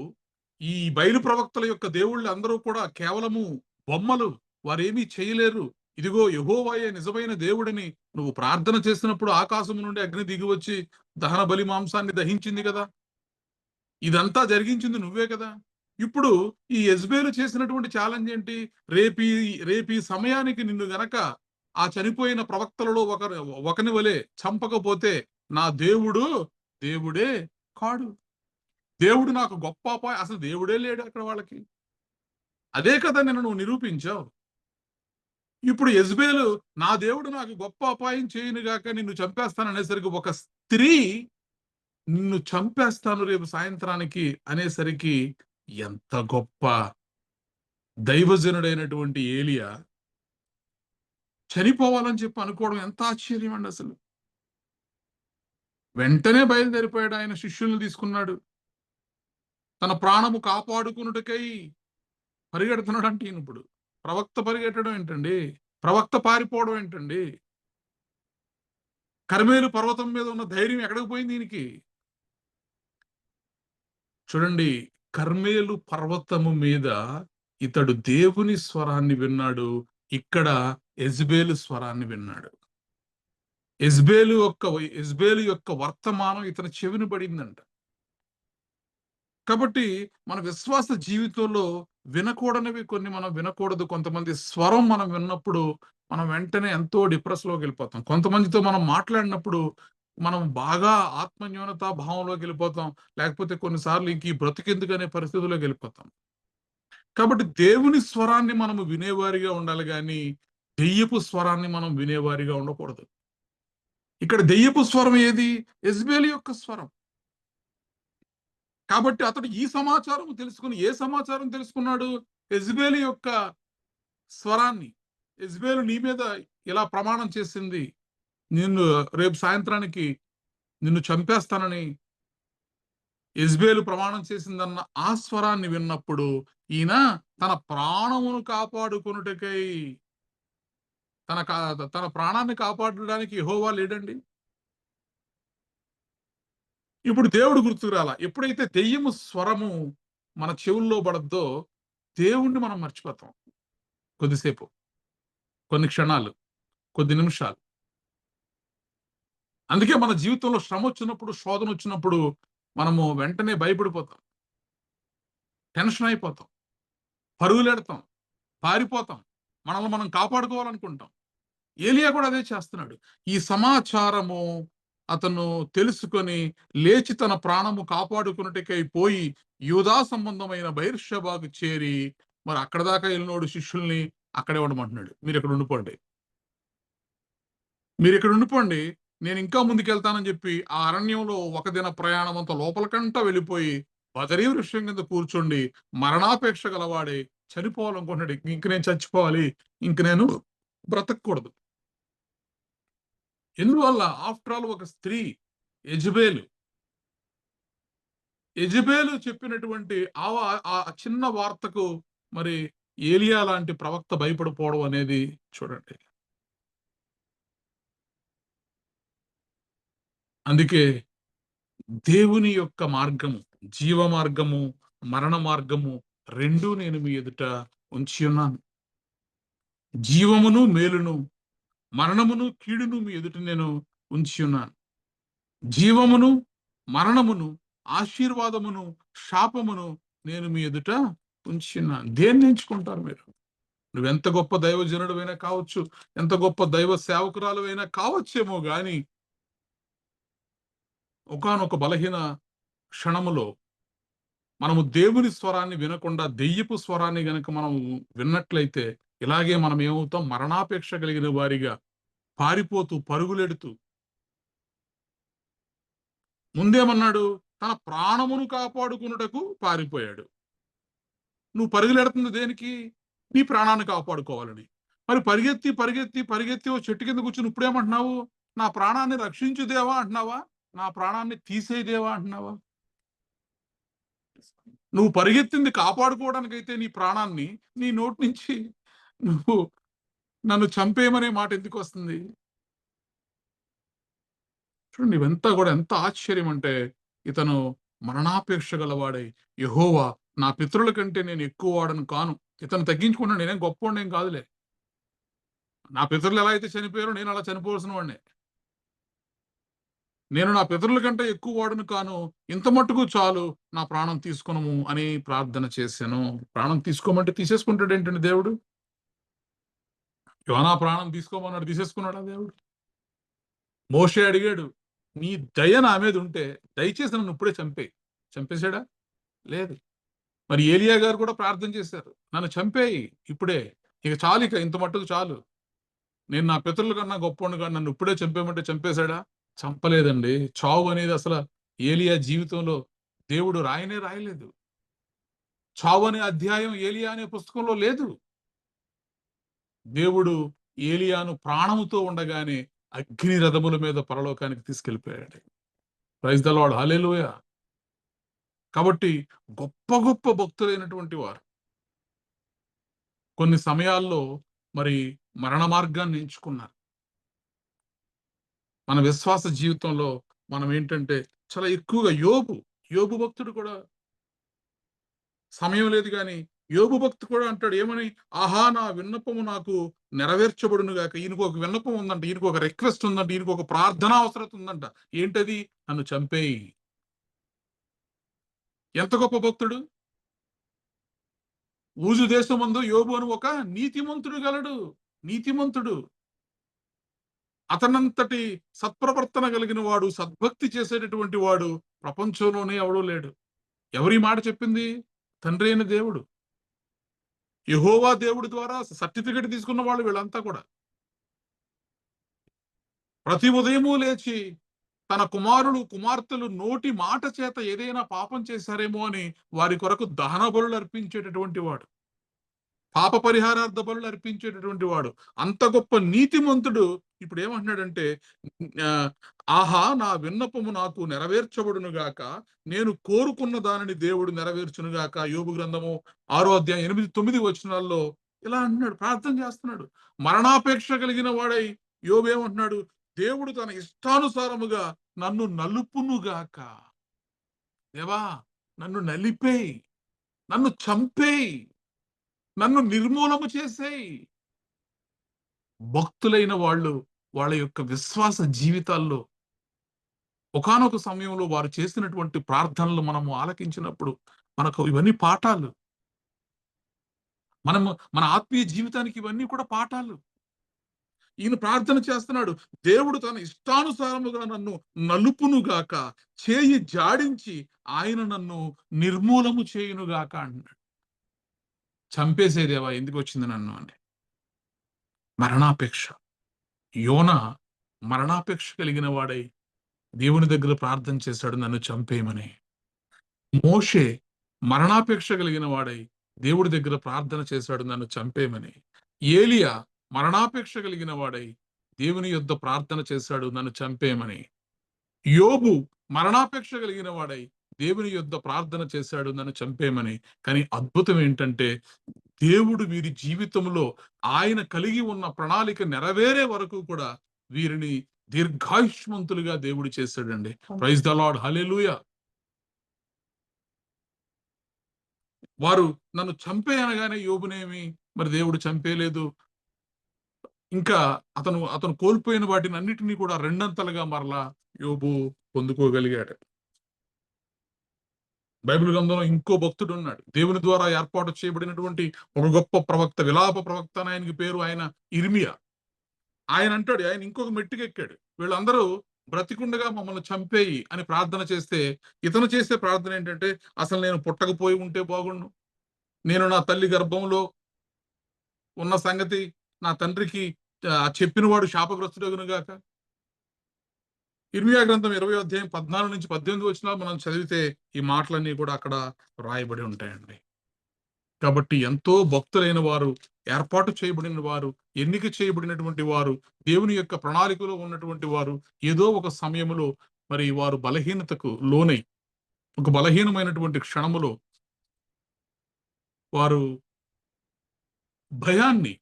ఈ బయలు ప్రవక్తల యొక్క దేవుళ్ళు అందరూ కూడా కేవలము బొమ్మలు. వారేమీ చేయలేరు. ఇదిగో యెహోవాయే నిజమైన దేవుడని నువ్వు ప్రార్థన చేసినప్పుడు ఆకాశం నుండి అగ్ని దిగివచ్చి దహన బలి మాంసాన్ని దహించింది కదా! ఇదంతా జరిగించింది నువ్వే కదా! ఇప్పుడు ఈ యెజెబెలు చేసినటువంటి ఛాలెంజ్ ఏంటి? రేపీ సమయానికి నిన్ను గనక ఆ చనిపోయిన ప్రవక్తలలో ఒకని వలె చంపకపోతే నా దేవుడు దేవుడే కాడు. దేవుడు నాకు గొప్ప అసలు దేవుడే లేడు అక్కడ వాళ్ళకి. అదే కదా నిన్ను నువ్వు నిరూపించావు. ఇప్పుడు యెజెబెలు నా దేవుడు నాకు గొప్ప అపాయం చేయనుగాక నిన్ను చంపేస్తాననేసరికి ఒక స్త్రీ నిన్ను చంపేస్తాను రేపు సాయంత్రానికి అనేసరికి ఎంత గొప్ప దైవజనుడైనటువంటి ఏలియా చనిపోవాలని చెప్పి అనుకోవడం ఎంత ఆశ్చర్యం అండి అసలు. వెంటనే బయలుదేరిపోయాడు. ఆయన శిష్యుల్ని తీసుకున్నాడు. తన ప్రాణము కాపాడుకున్నటకై పరిగెడుతున్నాడంటే ఈయనిప్పుడు. ప్రవక్త పరిగెట్టడం ఏంటండి? ప్రవక్త పారిపోవడం ఏంటండి? కర్మేలు పర్వతం మీద ఉన్న ధైర్యం ఎక్కడికి పోయింది ఈయనకి? చూడండి, కర్మేలు పర్వతము మీద ఇతడు దేవుని స్వరాన్ని విన్నాడు. ఇక్కడ యెజెబెలు స్వరాన్ని విన్నాడు. యెజెబెలు యొక్క వర్తమానం ఇతని చెవిని పడిందంట. కాబట్టి మన విశ్వాస జీవితంలో వినకూడనివి కొన్ని మనం వినకూడదు. కొంతమంది స్వరం మనం విన్నప్పుడు మనం వెంటనే ఎంతో డిప్రెస్‌లోకి వెళ్ళిపోతాం. కొంతమందితో మనం మాట్లాడినప్పుడు మనం బాగా ఆత్మన్యూనతా భావంలోకి వెళ్ళిపోతాం. లేకపోతే కొన్నిసార్లు ఇంక ఈ బ్రతికెందుకనే పరిస్థితిలోకి వెళ్ళిపోతాం. కాబట్టి దేవుని స్వరాన్ని మనము వినేవారిగా ఉండాలి గానీ, దెయ్యపు స్వరాన్ని మనం వినేవారిగా ఉండకూడదు. ఇక్కడ దెయ్యపు స్వరం ఏది? యెజెబెలు యొక్క స్వరం. కాబట్టి అతడు ఈ సమాచారం తెలుసుకుని ఏ సమాచారం తెలుసుకున్నాడు? యెజెబెలు యొక్క స్వరాన్ని. యెజెబెలు నీ మీద ఇలా ప్రమాణం చేసింది. నిన్ను రేపు సాయంత్రానికి నిన్ను చంపేస్తానని యెజెబెలు ప్రమాణం చేసిందన్న ఆ స్వరాన్ని విన్నప్పుడు ఈయన తన ప్రాణమును కాపాడుకొనుటకై తన ప్రాణాన్ని కాపాడడానికి యెహోవా లేడండి. ఇప్పుడు దేవుడు గుర్తుకు రాలా. ఎప్పుడైతే దెయ్యము స్వరము మన చెవుల్లో పడద్దో దేవుణ్ణి మనం మర్చిపోతాం. కొద్దిసేపు, కొన్ని క్షణాలు, కొద్ది నిమిషాలు. అందుకే మన జీవితంలో శ్రమ వచ్చినప్పుడు, శోధన వచ్చినప్పుడు మనము వెంటనే భయపడిపోతాం. టెన్షన్ అయిపోతాం. పరుగులెడతాం. పారిపోతాం. మనల్ని మనం కాపాడుకోవాలనుకుంటాం. ఏలియా కూడా అదే చేస్తున్నాడు. ఈ సమాచారము అతను తెలుసుకొని లేచి తన ప్రాణము కాపాడుకున్నటికై పోయి యూదా సంబంధమైన బెయేర్షెబాకు చేరి మరి అక్కడ దాకా వెళ్ళినోడు శిష్యుల్ని అక్కడే ఉండమంటున్నాడు. మీరు ఇక్కడ ఉండిపోండి, నేను ఇంకా ముందుకెళ్తానని చెప్పి ఆ అరణ్యంలో ఒక దిన ప్రయాణం అంత లోపలికంటా వెళ్ళిపోయి బదరీ వృక్షం కింద కూర్చోండి మరణాపేక్ష గలవాడే చనిపోవాలనుకుంటున్నాడు. ఇంక నేను చచ్చిపోవాలి, ఇంక నేను బ్రతకూడదు. ఎందువల్ల? ఆఫ్టర్ ఆల్ ఒక స్త్రీ యెజెబెలు చెప్పినటువంటి ఆ చిన్న వార్తకు మరి ఏలియా లాంటి ప్రవక్త భయపడిపోవడం అనేది చూడండి. అందుకే దేవుని యొక్క మార్గము, జీవ మార్గము, మరణ మార్గము రెండూ నేను మీ ఎదుట ఉంచి ఉన్నాను. జీవమును మేలును, మరణమును కీడును మీ ఎదుట నేను ఉంచి ఉన్నాను. జీవమును, మరణమును, ఆశీర్వాదమును, శాపమును నేను మీ ఎదుట ఉంచి ఉన్నాను. దేన్ని ఎంచుకుంటారు మీరు? నువ్వెంత గొప్ప దైవజనుడివైనా కావచ్చు, ఎంత గొప్ప దైవ సేవకురాలువైనా కావచ్చేమో గాని ఒకానొక బలహీన క్షణములో మనము దేవుని స్వరాన్ని వినకుండా దెయ్యపు స్వరాన్ని గనక మనం విన్నట్లయితే ఇలాగే మనం ఏమవుతాం? మరణాపేక్ష కలిగిన వారిగా పారిపోతూ, పరుగులెడుతూ. ముందేమన్నాడు? తన ప్రాణమును కాపాడుకున్నటకు పారిపోయాడు. నువ్వు పరుగులెడుతుంది దేనికి? నీ ప్రాణాన్ని కాపాడుకోవాలని. మరి పరిగెత్తి పరిగెత్తి పరిగెత్తి ఓ చెట్టు కింద కూర్చొని ఇప్పుడేమంటున్నావు? నా ప్రాణాన్ని రక్షించు దేవా అంటున్నావా? నా ప్రాణాన్ని తీసేయి దేవా అంటున్నావా? నువ్వు పరిగెత్తింది కాపాడుకోవడానికైతే నీ ప్రాణాన్ని, నీ నోటి నుంచి నువ్వు నన్ను చంపేయమనే మాట ఎందుకు వస్తుంది? చూడండి, ఇవంతా కూడా ఎంత ఆశ్చర్యం అంటే, ఇతను మరణాపేక్ష గలవాడై, యెహోవా నా పితరుల కంటే నేను ఎక్కువ వాడను కాను. ఇతను తగ్గించుకున్నాడు, నేనేం గొప్పవాడినేం కాదులే. నా పితరులు ఎలా అయితే చనిపోయారో నేను అలా చనిపోవాల్సిన వాడినే. నేను నా పితరుల కంటే ఎక్కువ వాడును కాను, ఇంత మట్టుకు చాలు, నా ప్రాణం తీసుకొనుము అని ప్రార్థన చేశాను. ప్రాణం తీసుకోమంటే తీసేసుకుంటాడు ఏంటండి దేవుడు? యోనా ప్రాణం తీసుకోమన్నాడు, తీసేసుకున్నాడా దేవుడు? మోషే అడిగాడు, నీ దయ నా మీద ఉంటే దయచేసి నన్ను ఇప్పుడే చంపేయి. చంపేశాడా? లేదు. మరి ఏలియా గారు కూడా ప్రార్థన చేశారు, నన్ను చంపేయి ఇప్పుడే, ఇక చాలు, ఇక ఇంత మట్టుకు చాలు, నేను నా పితరుల కన్నా గొప్పవాడిని కాదు, నన్ను ఇప్పుడే చంపేయమంటే చంపేశాడా? చంపలేదండి. చావు అనేది అసలు ఏలియా జీవితంలో దేవుడు రాయనే రాయలేదు. చావు అనే అధ్యాయం ఏలియా అనే పుస్తకంలో లేదు. దేవుడు ఏలియాను ప్రాణముతో ఉండగానే అగ్ని రథముల మీద పరలోకానికి తీసుకెళ్ళిపోయాడు. Praise the lord, hallelujah. కాబట్టి గొప్ప గొప్ప భక్తులైనటువంటి వారు కొన్ని సమయాల్లో మరి మరణ మార్గాన్ని ఎంచుకున్నారు. మన విశ్వాస జీవితంలో మనం ఏంటంటే చాలా ఎక్కువగా యోబు భక్తుడు కూడా, సమయం లేదు కానీ యోబు భక్తుడు కూడా అంటాడు ఏమని? ఆహా, నా విన్నపము నాకు నెరవేర్చబడును గాక. ఈయనకు ఒక విన్నపం ఉందంట, ఈయనకు ఒక రిక్వెస్ట్ ఉందంట, ఈయనకు ఒక ప్రార్థనా అవసరం ఉందంట. ఏంటది? నన్ను చంపేయి. ఎంత గొప్ప భక్తుడు! ఊజు దేశమందు యోబు అని ఒక నీతిమంతుడు గలడు. నీతిమంతుడు. అతనంతటి సత్ప్రవర్తన కలిగిన వాడు, సద్భక్తి చేసేటటువంటి వాడు ప్రపంచంలోనే ఎవడూ లేడు. ఎవరి మాట చెప్పింది? తండ్రి అయిన దేవుడు, యెహోవా దేవుడి ద్వారా సర్టిఫికెట్ తీసుకున్న వాళ్ళు వీళ్ళంతా కూడా. ప్రతి ఉదయము లేచి తన కుమారులు కుమార్తెలు నోటి మాట చేత ఏదైనా పాపం చేశారేమో అని వారి కొరకు దహన బలులు అర్పించేటటువంటి వాడు, పాప పరిహారార్థ బలులు అర్పించేటటువంటి వాడు, అంత గొప్ప నీతిమంతుడు ఇప్పుడు ఏమంటున్నాడంటే, ఆహా, నా విన్నపము నాకు నెరవేర్చబడును గాక, నేను కోరుకున్న దానిని దేవుడు నెరవేర్చును గాక. యోబు గ్రంథము 6వ అధ్యాయం 8-9 వచనాల్లో ఇలా అంటున్నాడు, ప్రార్థన చేస్తున్నాడు. మరణాపేక్ష కలిగిన వాడై యోబు ఏమంటున్నాడు? దేవుడు తన ఇష్టానుసారముగా నన్ను నలుపును గాక. దేవా, నన్ను నలిపేయి, నన్ను చంపేయి, నన్ను నిర్మూలము చేసేయి. భక్తులైన వాళ్ళు వాళ్ళ యొక్క విశ్వాస జీవితాల్లో ఒకానొక సమయంలో వారు చేసినటువంటి ప్రార్థనలు మనము ఆలకించినప్పుడు మనకు ఇవన్నీ పాఠాలు. మన ఆత్మీయ జీవితానికి ఇవన్నీ కూడా పాఠాలు. ఈయన ప్రార్థన చేస్తున్నాడు, దేవుడు తన ఇష్టానుసారముగా నన్ను నలుపునుగాక, చేయి జాడించి ఆయన నన్ను నిర్మూలము చేయునుగాక అంటున్నాడు. చంపేసేదేవా, ఎందుకు వచ్చింది నన్ను అని. మరణాపేక్ష. యోనా మరణాపేక్ష కలిగిన వాడై దేవుని దగ్గర ప్రార్థన చేశాడు, నన్ను చంపేయమని. మోషే మరణాపేక్ష కలిగిన వాడై దేవుడి దగ్గర ప్రార్థన చేశాడు, నన్ను చంపేయమని. ఏలియా మరణాపేక్ష కలిగిన వాడై దేవుని యొద్ద ప్రార్థన చేశాడు, నన్ను చంపేయమని. యోబు మరణాపేక్ష కలిగిన వాడై దేవుని యొద్ద ప్రార్థన చేశాడు, నన్ను చంపేయమని. కానీ అద్భుతం ఏంటంటే, దేవుడు వీరి జీవితంలో ఆయన కలిగి ఉన్న ప్రణాళిక నెరవేరే వరకు కూడా వీరిని దీర్ఘాయుష్మంతులుగా దేవుడు చేశాడండి. ప్రైజ్ ద లార్డ్, హల్లెలూయా. వారు నన్ను చంపే అనగానే యోబునేమి మరి దేవుడు చంపేయలేదు. ఇంకా అతను కోల్పోయిన వాటిని అన్నిటినీ కూడా రెండంతలుగా మరలా యోబు పొందుకోగలిగాడు. బైబిల్ గ్రంథంలో ఇంకో భక్తుడు ఉన్నాడు, దేవుని ద్వారా ఏర్పాటు చేయబడినటువంటి ఒక గొప్ప ప్రవక్త, విలాప ప్రవక్త అని ఆయనకి పేరు. ఆయన ఇర్మియా. ఆయన అంటాడు, ఆయన ఇంకొక మెట్టుకెక్కాడు, వీళ్ళందరూ బ్రతికుండగా మమ్మల్ని చంపేయి అని ప్రార్థన చేస్తే, ఇతను చేసే ప్రార్థన ఏంటంటే, అసలు నేను పుట్టకపోయి ఉంటే బాగుండు, నేను నా తల్లి గర్భంలో ఉన్న సంగతి నా తండ్రికి చెప్పినవాడు శాపగ్రస్తుడగును గాక. ఇర్మియా గ్రంథం 20వ అధ్యాయం 14 నుంచి 18 వచనాలు మనం చదివితే ఈ మాటలన్నీ కూడా అక్కడ రాయబడి ఉంటాయండి. కాబట్టి ఎంతో భక్తులైన వారు, ఏర్పాటు చేయబడిన వారు, ఎన్నిక చేయబడినటువంటి వారు, దేవుని యొక్క ప్రణాళికలో ఉన్నటువంటి వారు ఏదో ఒక సమయములో మరి వారు బలహీనతకు లోనై ఒక బలహీనమైనటువంటి క్షణములో వారు భయాన్ని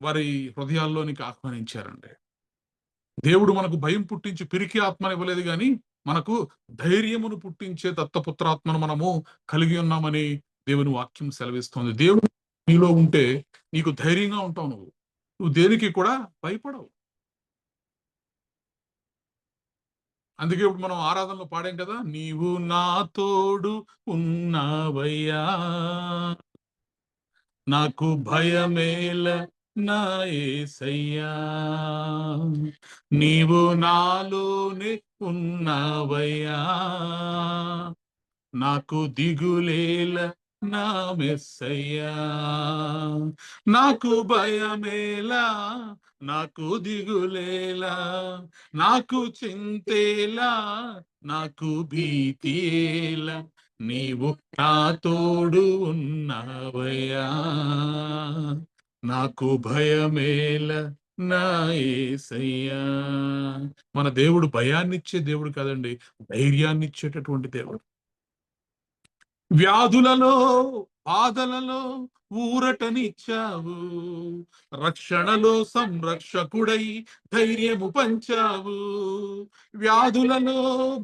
వారి హృదయాల్లోనికి ఆహ్వానించారండి. దేవుడు మనకు భయం పుట్టించి పిరికి ఆత్మని ఇవ్వలేదు గాని మనకు ధైర్యమును పుట్టించే దత్తపుత్రాత్మను మనము కలిగి ఉన్నామని దేవుని వాక్యం సెలవిస్తోంది. దేవుడు నీలో ఉంటే నీకు ధైర్యంగా ఉంటావు. నువ్వు దేనికి కూడా భయపడవు. అందుకే ఇప్పుడు మనం ఆరాధనలో పాడాం కదా, నీవు నా తోడు ఉన్నావయ్యా, నాకు భయమేల నా యేసయ్యా, నీవు నాలోనే ఉన్నావయ్యా, నాకు దిగులేల నా మెస్సయ్యా, నాకు భయమేలా, నాకు దిగులేలా, నాకు చింతేలా, నాకు భీతియేలా, నీవు నా తోడు ఉన్నావయ్యా, నాకు భయమేల నా యేసయ్యా. మన దేవుడు భయాన్నిచ్చే దేవుడు కాదండి, ధైర్యాన్ని ఇచ్చేటటువంటి దేవుడు. వ్యాధులలో బాధలలో ఊరటనిచ్చావు, రక్షణలో సంరక్షకుడై ధైర్యము పంచావు. వ్యాధులలో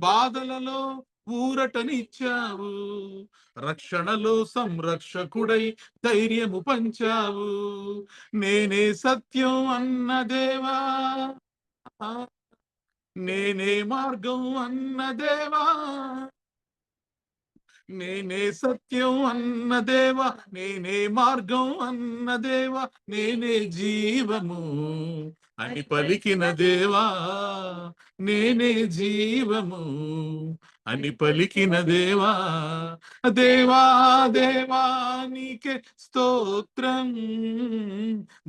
బాధలలో ఊరటనిచ్చావు, రక్షణలో సంరక్షకుడై ధైర్యము పంచావు. నేనే సత్యం అన్న దేవా, నేనే మార్గం అన్న దేవా, నేనే సత్యం అన్న దేవా, నేనే మార్గం అన్న దేవా, నేనే జీవము అని పలికిన దేవా, నేనే జీవము అని పలికిన దేవా. దేవా దేవా నీకే స్తోత్రం,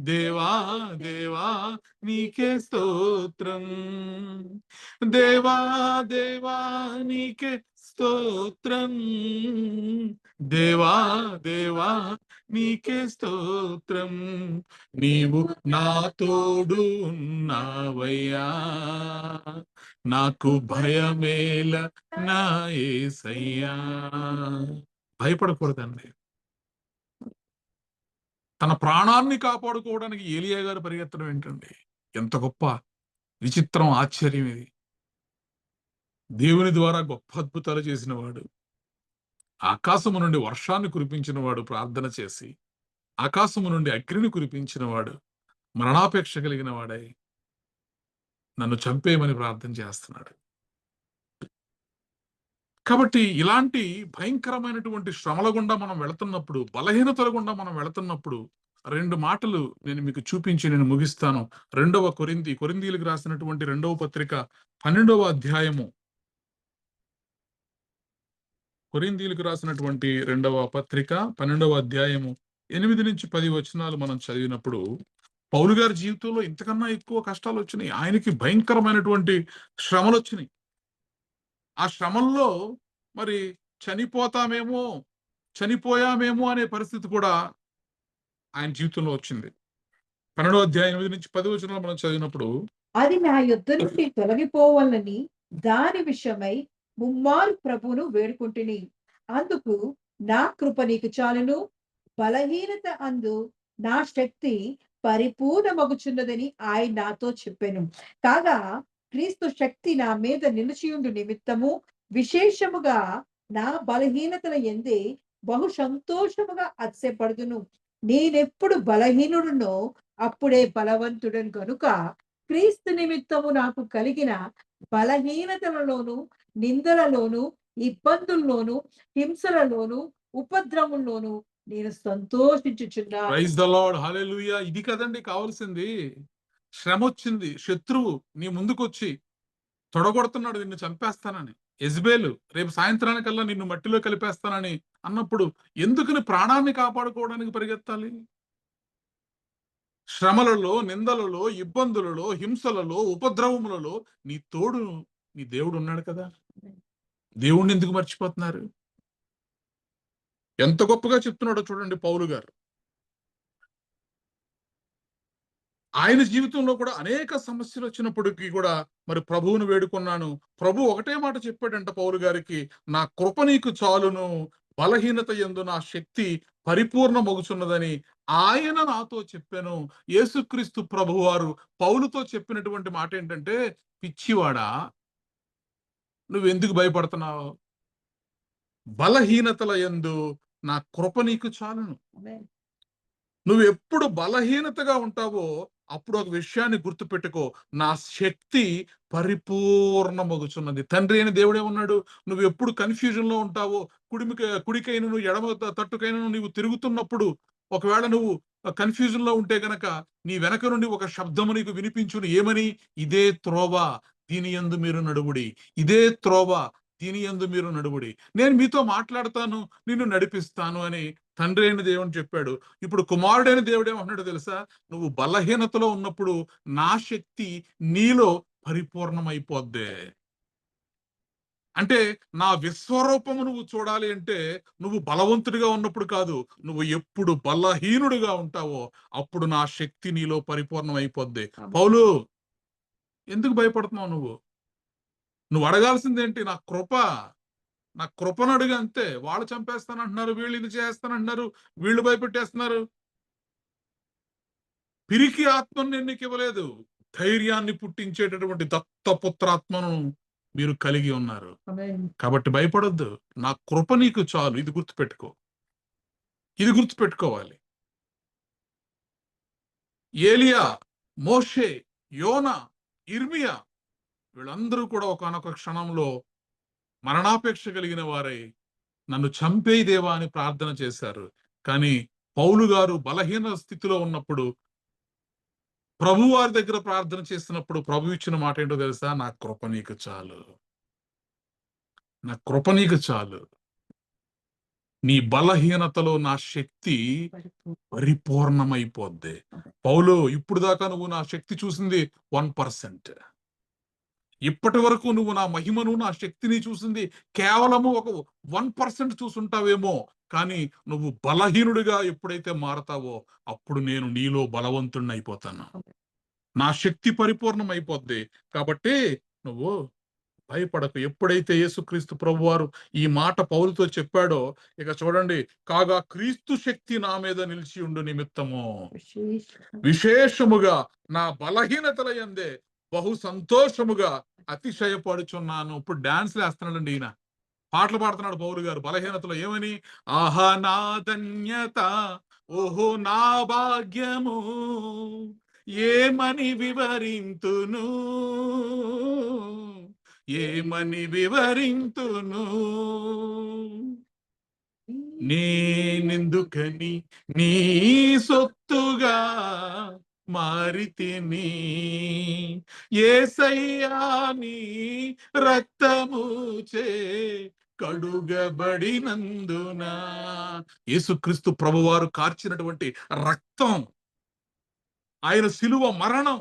దేవా దేవా నీకే స్తోత్రం, దేవా దేవా నీకే స్తోత్రం, దేవా దేవా నీకే స్తోత్రం, నీవు నా తోడు ఉన్నావయ్యా, నాకు భయమేల నా యేసయ్యా. భయపడకూడదండి. తన ప్రాణాన్ని కాపాడుకోవడానికి ఏలియా గారు పరిగెత్తడం ఏంటండి? ఎంత గొప్ప విచిత్రం, ఆశ్చర్యం ఇది. దేవుని ద్వారా గొప్ప అద్భుతాలు చేసిన వాడు, ఆకాశము నుండి వర్షాన్ని కురిపించిన వాడు, ప్రార్థన చేసి ఆకాశము నుండి అగ్నిని కురిపించిన వాడు, మరణాపేక్ష కలిగిన వాడై నన్ను చంపేయమని ప్రార్థన చేస్తున్నాడు. కాబట్టి ఇలాంటి భయంకరమైనటువంటి శ్రమల గుండా మనం వెళుతున్నప్పుడు, బలహీనతల గుండా మనం వెళుతున్నప్పుడు 2 మాటలు నేను మీకు చూపించి నేను ముగిస్తాను. కొరింథీయులకు రాసినటువంటి 2వ పత్రిక 12వ అధ్యాయము, కొరింథీయులకు రాసినటువంటి 2వ పత్రిక 12వ అధ్యాయము 8 నుంచి 10 వచనాలు మనం చదివినప్పుడు పౌలు గారి జీవితంలో ఇంతకన్నా ఎక్కువ కష్టాలు వచ్చినాయి. ఆయనకి భయంకరమైనటువంటి శ్రమలు వచ్చినాయి. ఆ శ్రమల్లో మరి చనిపోయామేమో అనే పరిస్థితి కూడా ఆయన జీవితంలో వచ్చింది. 12వ అధ్యాయం 8 నుంచి 10 వచనాలు మనం చదివినప్పుడు, అది నా యుద్ధ నుండి తొలగిపోవాలని దాని విషయమై ముమ్మారు ప్రభువును వేడుకుంటుని, అందుకు నా కృప నీకు చాలును, బలహీనత అందు నా శక్తి పరిపూర్ణమగుచున్నదని ఆయన నాతో చెప్పాను. కాగా క్రీస్తు శక్తి నా మీద నిలిచియుండు నిమిత్తము విశేషముగా నా బలహీనతల యందే బహు సంతోషముగా అతిశయపడుదును. నేనెప్పుడు బలహీనుడునో అప్పుడే బలవంతుడను గనుక క్రీస్తు నిమిత్తము నాకు కలిగిన బలహీనతలలోను, నిందలలోను, ఇబ్బందుల్లోను, హింసలలోను, ఉపద్రవంలోను నేను సంతోషించుచున్నాను. ప్రైజ్ ద లార్డ్, హల్లెలూయా. ఇది కదండి కావాల్సింది. శ్రమ వచ్చింది, శత్రువు నీ ముందుకొచ్చి తొడగొడుతున్నాడు నిన్ను చంపేస్తానని. యెజబెలు రేపు సాయంత్రానికల్లా నిన్ను మట్టిలో కలిపేస్తానని అన్నప్పుడు ఎందుకని ప్రాణాన్ని కాపాడుకోవడానికి పరిగెత్తాలి? శ్రమలలో, నిందలలో, ఇబ్బందులలో, హింసలలో, ఉపద్రవములలో నీ తోడు నీ దేవుడు ఉన్నాడు కదా. దేవుణ్ణి ఎందుకు మర్చిపోతున్నారు? ఎంత గొప్పగా చెప్తున్నాడో చూడండి పౌలు గారు. ఆయన జీవితంలో కూడా అనేక సమస్యలు వచ్చినప్పటికీ కూడా మరి ప్రభువును వేడుకున్నాను. ప్రభు ఒకటే మాట చెప్పాడంట పౌలు గారికి, నా కృప నీకు చాలును, బలహీనత యందు నా శక్తి పరిపూర్ణమగుచున్నదని ఆయన నాతో చెప్పాను. యేసుక్రీస్తు ప్రభువారు పౌలుతో చెప్పినటువంటి మాట ఏంటంటే, పిచ్చివాడా, నువ్వెందుకు భయపడుతున్నావు? బలహీనతల యందు నా కృప నీకు చాలును. ఆమేన్. నువ్వు ఎప్పుడు బలహీనతగా ఉంటావో అప్పుడు ఒక విషయాన్ని గుర్తుపెట్టుకో, నా శక్తి పరిపూర్ణమగుచున్నది. తండ్రి అయిన దేవుడే ఉన్నాడు. నువ్వు ఎప్పుడు కన్ఫ్యూజన్ లో ఉంటావో, కుడికైనను ఎడమ తట్టుకైనను నీవు తిరుగుతున్నప్పుడు ఒకవేళ నువ్వు కన్ఫ్యూజన్ లో ఉంటే గనక నీ వెనక నుండి ఒక శబ్దము నీకు వినిపించును. ఏమని? ఇదే త్రోవ, దీని యందు మీరు నడువుడి. ఇదే త్రోవ, దీని యందు మీరు నడువుడి. నేను మీతో మాట్లాడతాను, నిన్ను నడిపిస్తాను అని తండ్రి అయిన దేవుని చెప్పాడు. ఇప్పుడు కుమారుడైన దేవుడు ఏమంటున్నాడో తెలుసా? నువ్వు బలహీనతలో ఉన్నప్పుడు నా శక్తి నీలో పరిపూర్ణమైపోద్ది. అంటే నా విశ్వరూపము నువ్వు చూడాలి అంటే నువ్వు బలవంతుడిగా ఉన్నప్పుడు కాదు, నువ్వు ఎప్పుడు బలహీనుడిగా ఉంటావో అప్పుడు నా శక్తి నీలో పరిపూర్ణమైపోద్ది. ఆమేన్. పౌలు, ఎందుకు భయపడుతున్నావు నువ్వు? నువ్వు అడగాల్సిందేంటి? నా కృప, నా కృపను అడుగు అంతే. వాళ్ళు చంపేస్తానంటున్నారు, వీళ్ళు ఇది చేస్తానంటున్నారు, వీళ్ళు భయపెట్టేస్తున్నారు. పిరికి ఆత్మను నేను నీకు ఇవ్వలేదు, ధైర్యాన్ని పుట్టించేటటువంటి దత్తపుత్రాత్మను మీరు కలిగి ఉన్నారు. ఆమేన్. కాబట్టి భయపడొద్దు. నా కృప నీకు చాలు. ఇది గుర్తుపెట్టుకో. ఇది గుర్తుపెట్టుకోవాలి. ఏలియా, మోషే, యోనా, ఇర్మియా వీళ్ళందరూ కూడా ఒకానొక క్షణంలో మరణాపేక్ష కలిగిన వారై నన్ను చంపేయి దేవా అని ప్రార్థన చేశారు. కానీ పౌలు గారు బలహీన స్థితిలో ఉన్నప్పుడు ప్రభు వారి దగ్గర ప్రార్థన చేసినప్పుడు ప్రభు ఇచ్చిన మాట ఏంటో తెలుసా? నా కృప నీకు చాలు, నా కృప నీకు చాలు. నీ బలహీనతలో నా శక్తి పరిపూర్ణమైపోద్ది. పౌలు, ఇప్పుడు దాకా నువ్వు నా శక్తి చూసింది 1%. ఇప్పటి వరకు నువ్వు నా మహిమను, నా శక్తిని చూసింది కేవలము ఒక 1% చూసుంటావేమో. కానీ నువ్వు బలహీనుడిగా ఎప్పుడైతే మారతావో అప్పుడు నేను నీలో బలవంతుణ్ణి అయిపోతాను. నా శక్తి పరిపూర్ణం అయిపోద్ది. కాబట్టి నువ్వు భయపడకు. ఎప్పుడైతే యేసుక్రీస్తు ప్రభువారు ఈ మాట పౌలుతో చెప్పాడో, ఇక చూడండి, కాగా క్రీస్తు శక్తి నా మీద నిలిచి ఉండు నిమిత్తము విశేషముగా నా బలహీనతల యందే బహు సంతోషముగా అతిశయపడుచున్నాను. ఇప్పుడు డాన్స్ వేస్తున్నాడండి ఈయన, పాటలు పాడుతున్నాడు పౌలు గారు బలహీనతలో. ఏమని? ఆహా నా ధన్యత, ఓహో నా భాగ్యము, ఏమని వివరింతును, ఏమని వివరింతును, నేనెందుకని నీ సొత్తుగా మారితిని, యేసయ్యా నీ రక్తముచే కడుగబడినందున. యేసుక్రీస్తు ప్రభువారు కార్చినటువంటి రక్తం, ఆయన శిలువ మరణం,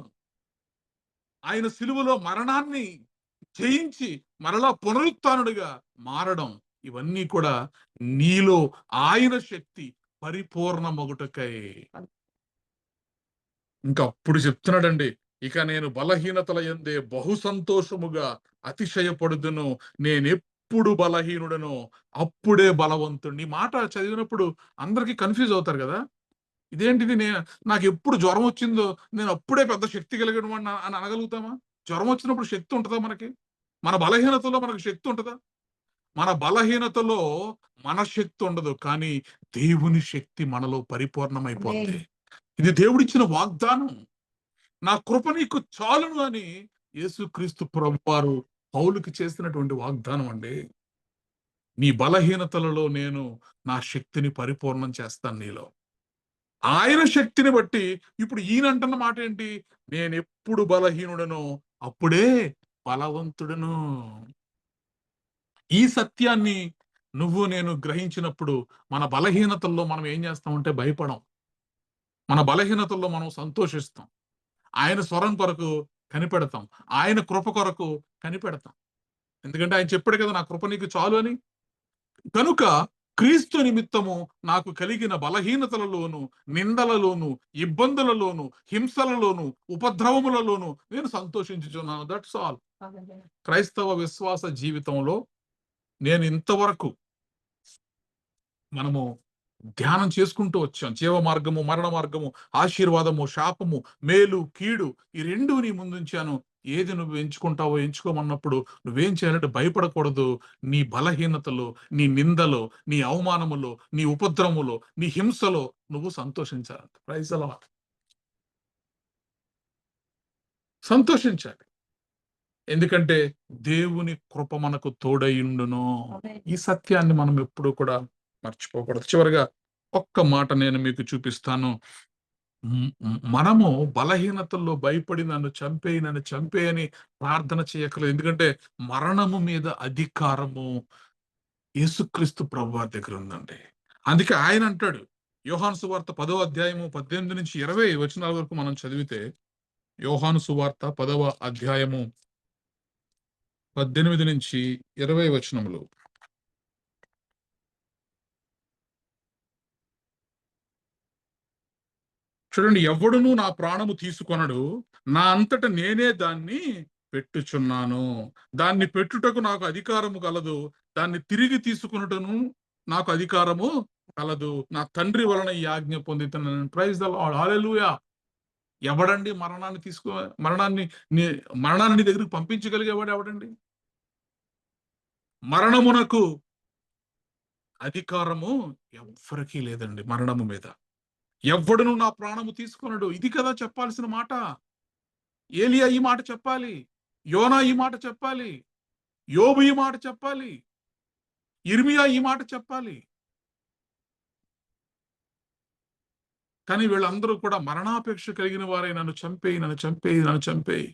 ఆయన శిలువలో మరణాన్ని జయించి మరలా పునరుత్థానుడిగా మారడం, ఇవన్నీ కూడా నీలో ఆయన శక్తి పరిపూర్ణమగుటకై. ఇంకా అప్పుడు చెప్తున్నాడండి, ఇక నేను బలహీనతల యందే బహు సంతోషముగా అతిశయపడుదును, నేనెప్పుడు బలహీనుడనో అప్పుడే బలవంతుడిని. ఈ మాట చదివినప్పుడు అందరికీ కన్ఫ్యూజ్ అవుతారు కదా. ఇదేంటిది, నాకు ఎప్పుడు జ్వరం వచ్చిందో నేను అప్పుడే పెద్ద శక్తి కలిగిన వాడిని అని అనగలుగుతామా? జ్వరం వచ్చినప్పుడు శక్తి ఉంటుందా మనకి? మన బలహీనతలో మనకు శక్తి ఉంటుందా? మన బలహీనతలో మన శక్తి ఉండదు, కానీ దేవుని శక్తి మనలో పరిపూర్ణమైపోద్ది. ఇది దేవుడిచ్చిన వాగ్దానం. నా కృప నీకు చాలును అని యేసుక్రీస్తు ప్రభువారు పౌలుకి చేసినటువంటి వాగ్దానం అండి. నీ బలహీనతలలో నేను నా శక్తిని పరిపూర్ణం చేస్తాను నీలో. ఆయన శక్తిని బట్టి ఇప్పుడు ఈయన అంటున్న మాట ఏంటి? నేనెప్పుడు బలహీనుడనో అప్పుడే బలవంతుడను. ఈ సత్యాన్ని నువ్వు నేను గ్రహించినప్పుడు మన బలహీనతల్లో మనం ఏం చేస్తామంటే భయపడం. మన బలహీనతల్లో మనం సంతోషిస్తాం. ఆయన స్వరం కొరకు కనిపెడతాం. ఆయన కృప కొరకు కనిపెడతాం. ఎందుకంటే ఆయన చెప్పాడు కదా, నా కృప నీకు చాలు అని. కనుక క్రీస్తు నిమిత్తము నాకు కలిగిన బలహీనతలలోను, నిందలలోను, ఇబ్బందులలోను, హింసలలోను, ఉపద్రవములలోను నేను సంతోషించుచున్నాను. That's all. క్రైస్తవ విశ్వాస జీవితంలో నేను ఇంతవరకు మనము ధ్యానం చేసుకుంటూ వచ్చాం. జీవ మార్గము, మరణ మార్గము, ఆశీర్వాదము, శాపము, మేలు, కీడు, ఈ రెండు నీ ముందుంచాను. ఏది నువ్వు ఎంచుకుంటావో ఎంచుకోమన్నప్పుడు నువ్వేం చేయాలంటే భయపడకూడదు. నీ బలహీనతలో, నీ నిందలో, నీ అవమానములో, నీ ఉపద్రవములో, నీ హింసలో నువ్వు సంతోషించాలంట. Praise the lord. సంతోషించాలి. ఎందుకంటే దేవుని కృప మనకు తోడైయుండును. ఈ సత్యాన్ని మనం ఎప్పుడూ కూడా మర్చిపోకూడదు. చివరిగా ఒక్క మాట నేను మీకు చూపిస్తాను. మనము బలహీనతల్లో భయపడి నన్ను చంపేయని ప్రార్థన చేయక్కర్లేదు. ఎందుకంటే మరణము మీద అధికారము యేసుక్రీస్తు ప్రభువారి దగ్గర ఉందండి. అందుకే ఆయన అంటాడు, యోహాను సువార్త 10వ అధ్యాయము 18 నుంచి 20 వచనాల వరకు మనం చదివితే, యోహాను సువార్త 10వ అధ్యాయము 18 నుంచి 20 వచనములు. చూడండి, ఎవడును నా ప్రాణము తీసుకొనడు, నా అంతట నేనే దాన్ని పెట్టుచున్నాను. దాన్ని పెట్టుటకు నాకు అధికారము కలదు, దాన్ని తిరిగి తీసుకొనుటను నాకు అధికారము కలదు. నా తండ్రి వలన ఈ ఆజ్ఞ పొందితున్నాను. Praise the lord. హల్లెలూయా. ఎవడండి మరణాన్ని మరణాన్ని నీ దగ్గరికి పంపించగలిగేవాడు ఎవడండి? మరణమునకు అధికారము ఎవ్వరికీ లేదండి మరణము మీద. ఎవ్వడును నా ప్రాణము తీసుకొనడు. ఇది కదా చెప్పాల్సిన మాట. ఏలియా ఈ మాట చెప్పాలి, యోనా ఈ మాట చెప్పాలి, యోబు ఈ మాట చెప్పాలి, ఇర్మియా ఈ మాట చెప్పాలి. కానీ వీళ్ళందరూ కూడా మరణాపేక్ష కలిగిన వారై నన్ను చంపేయి.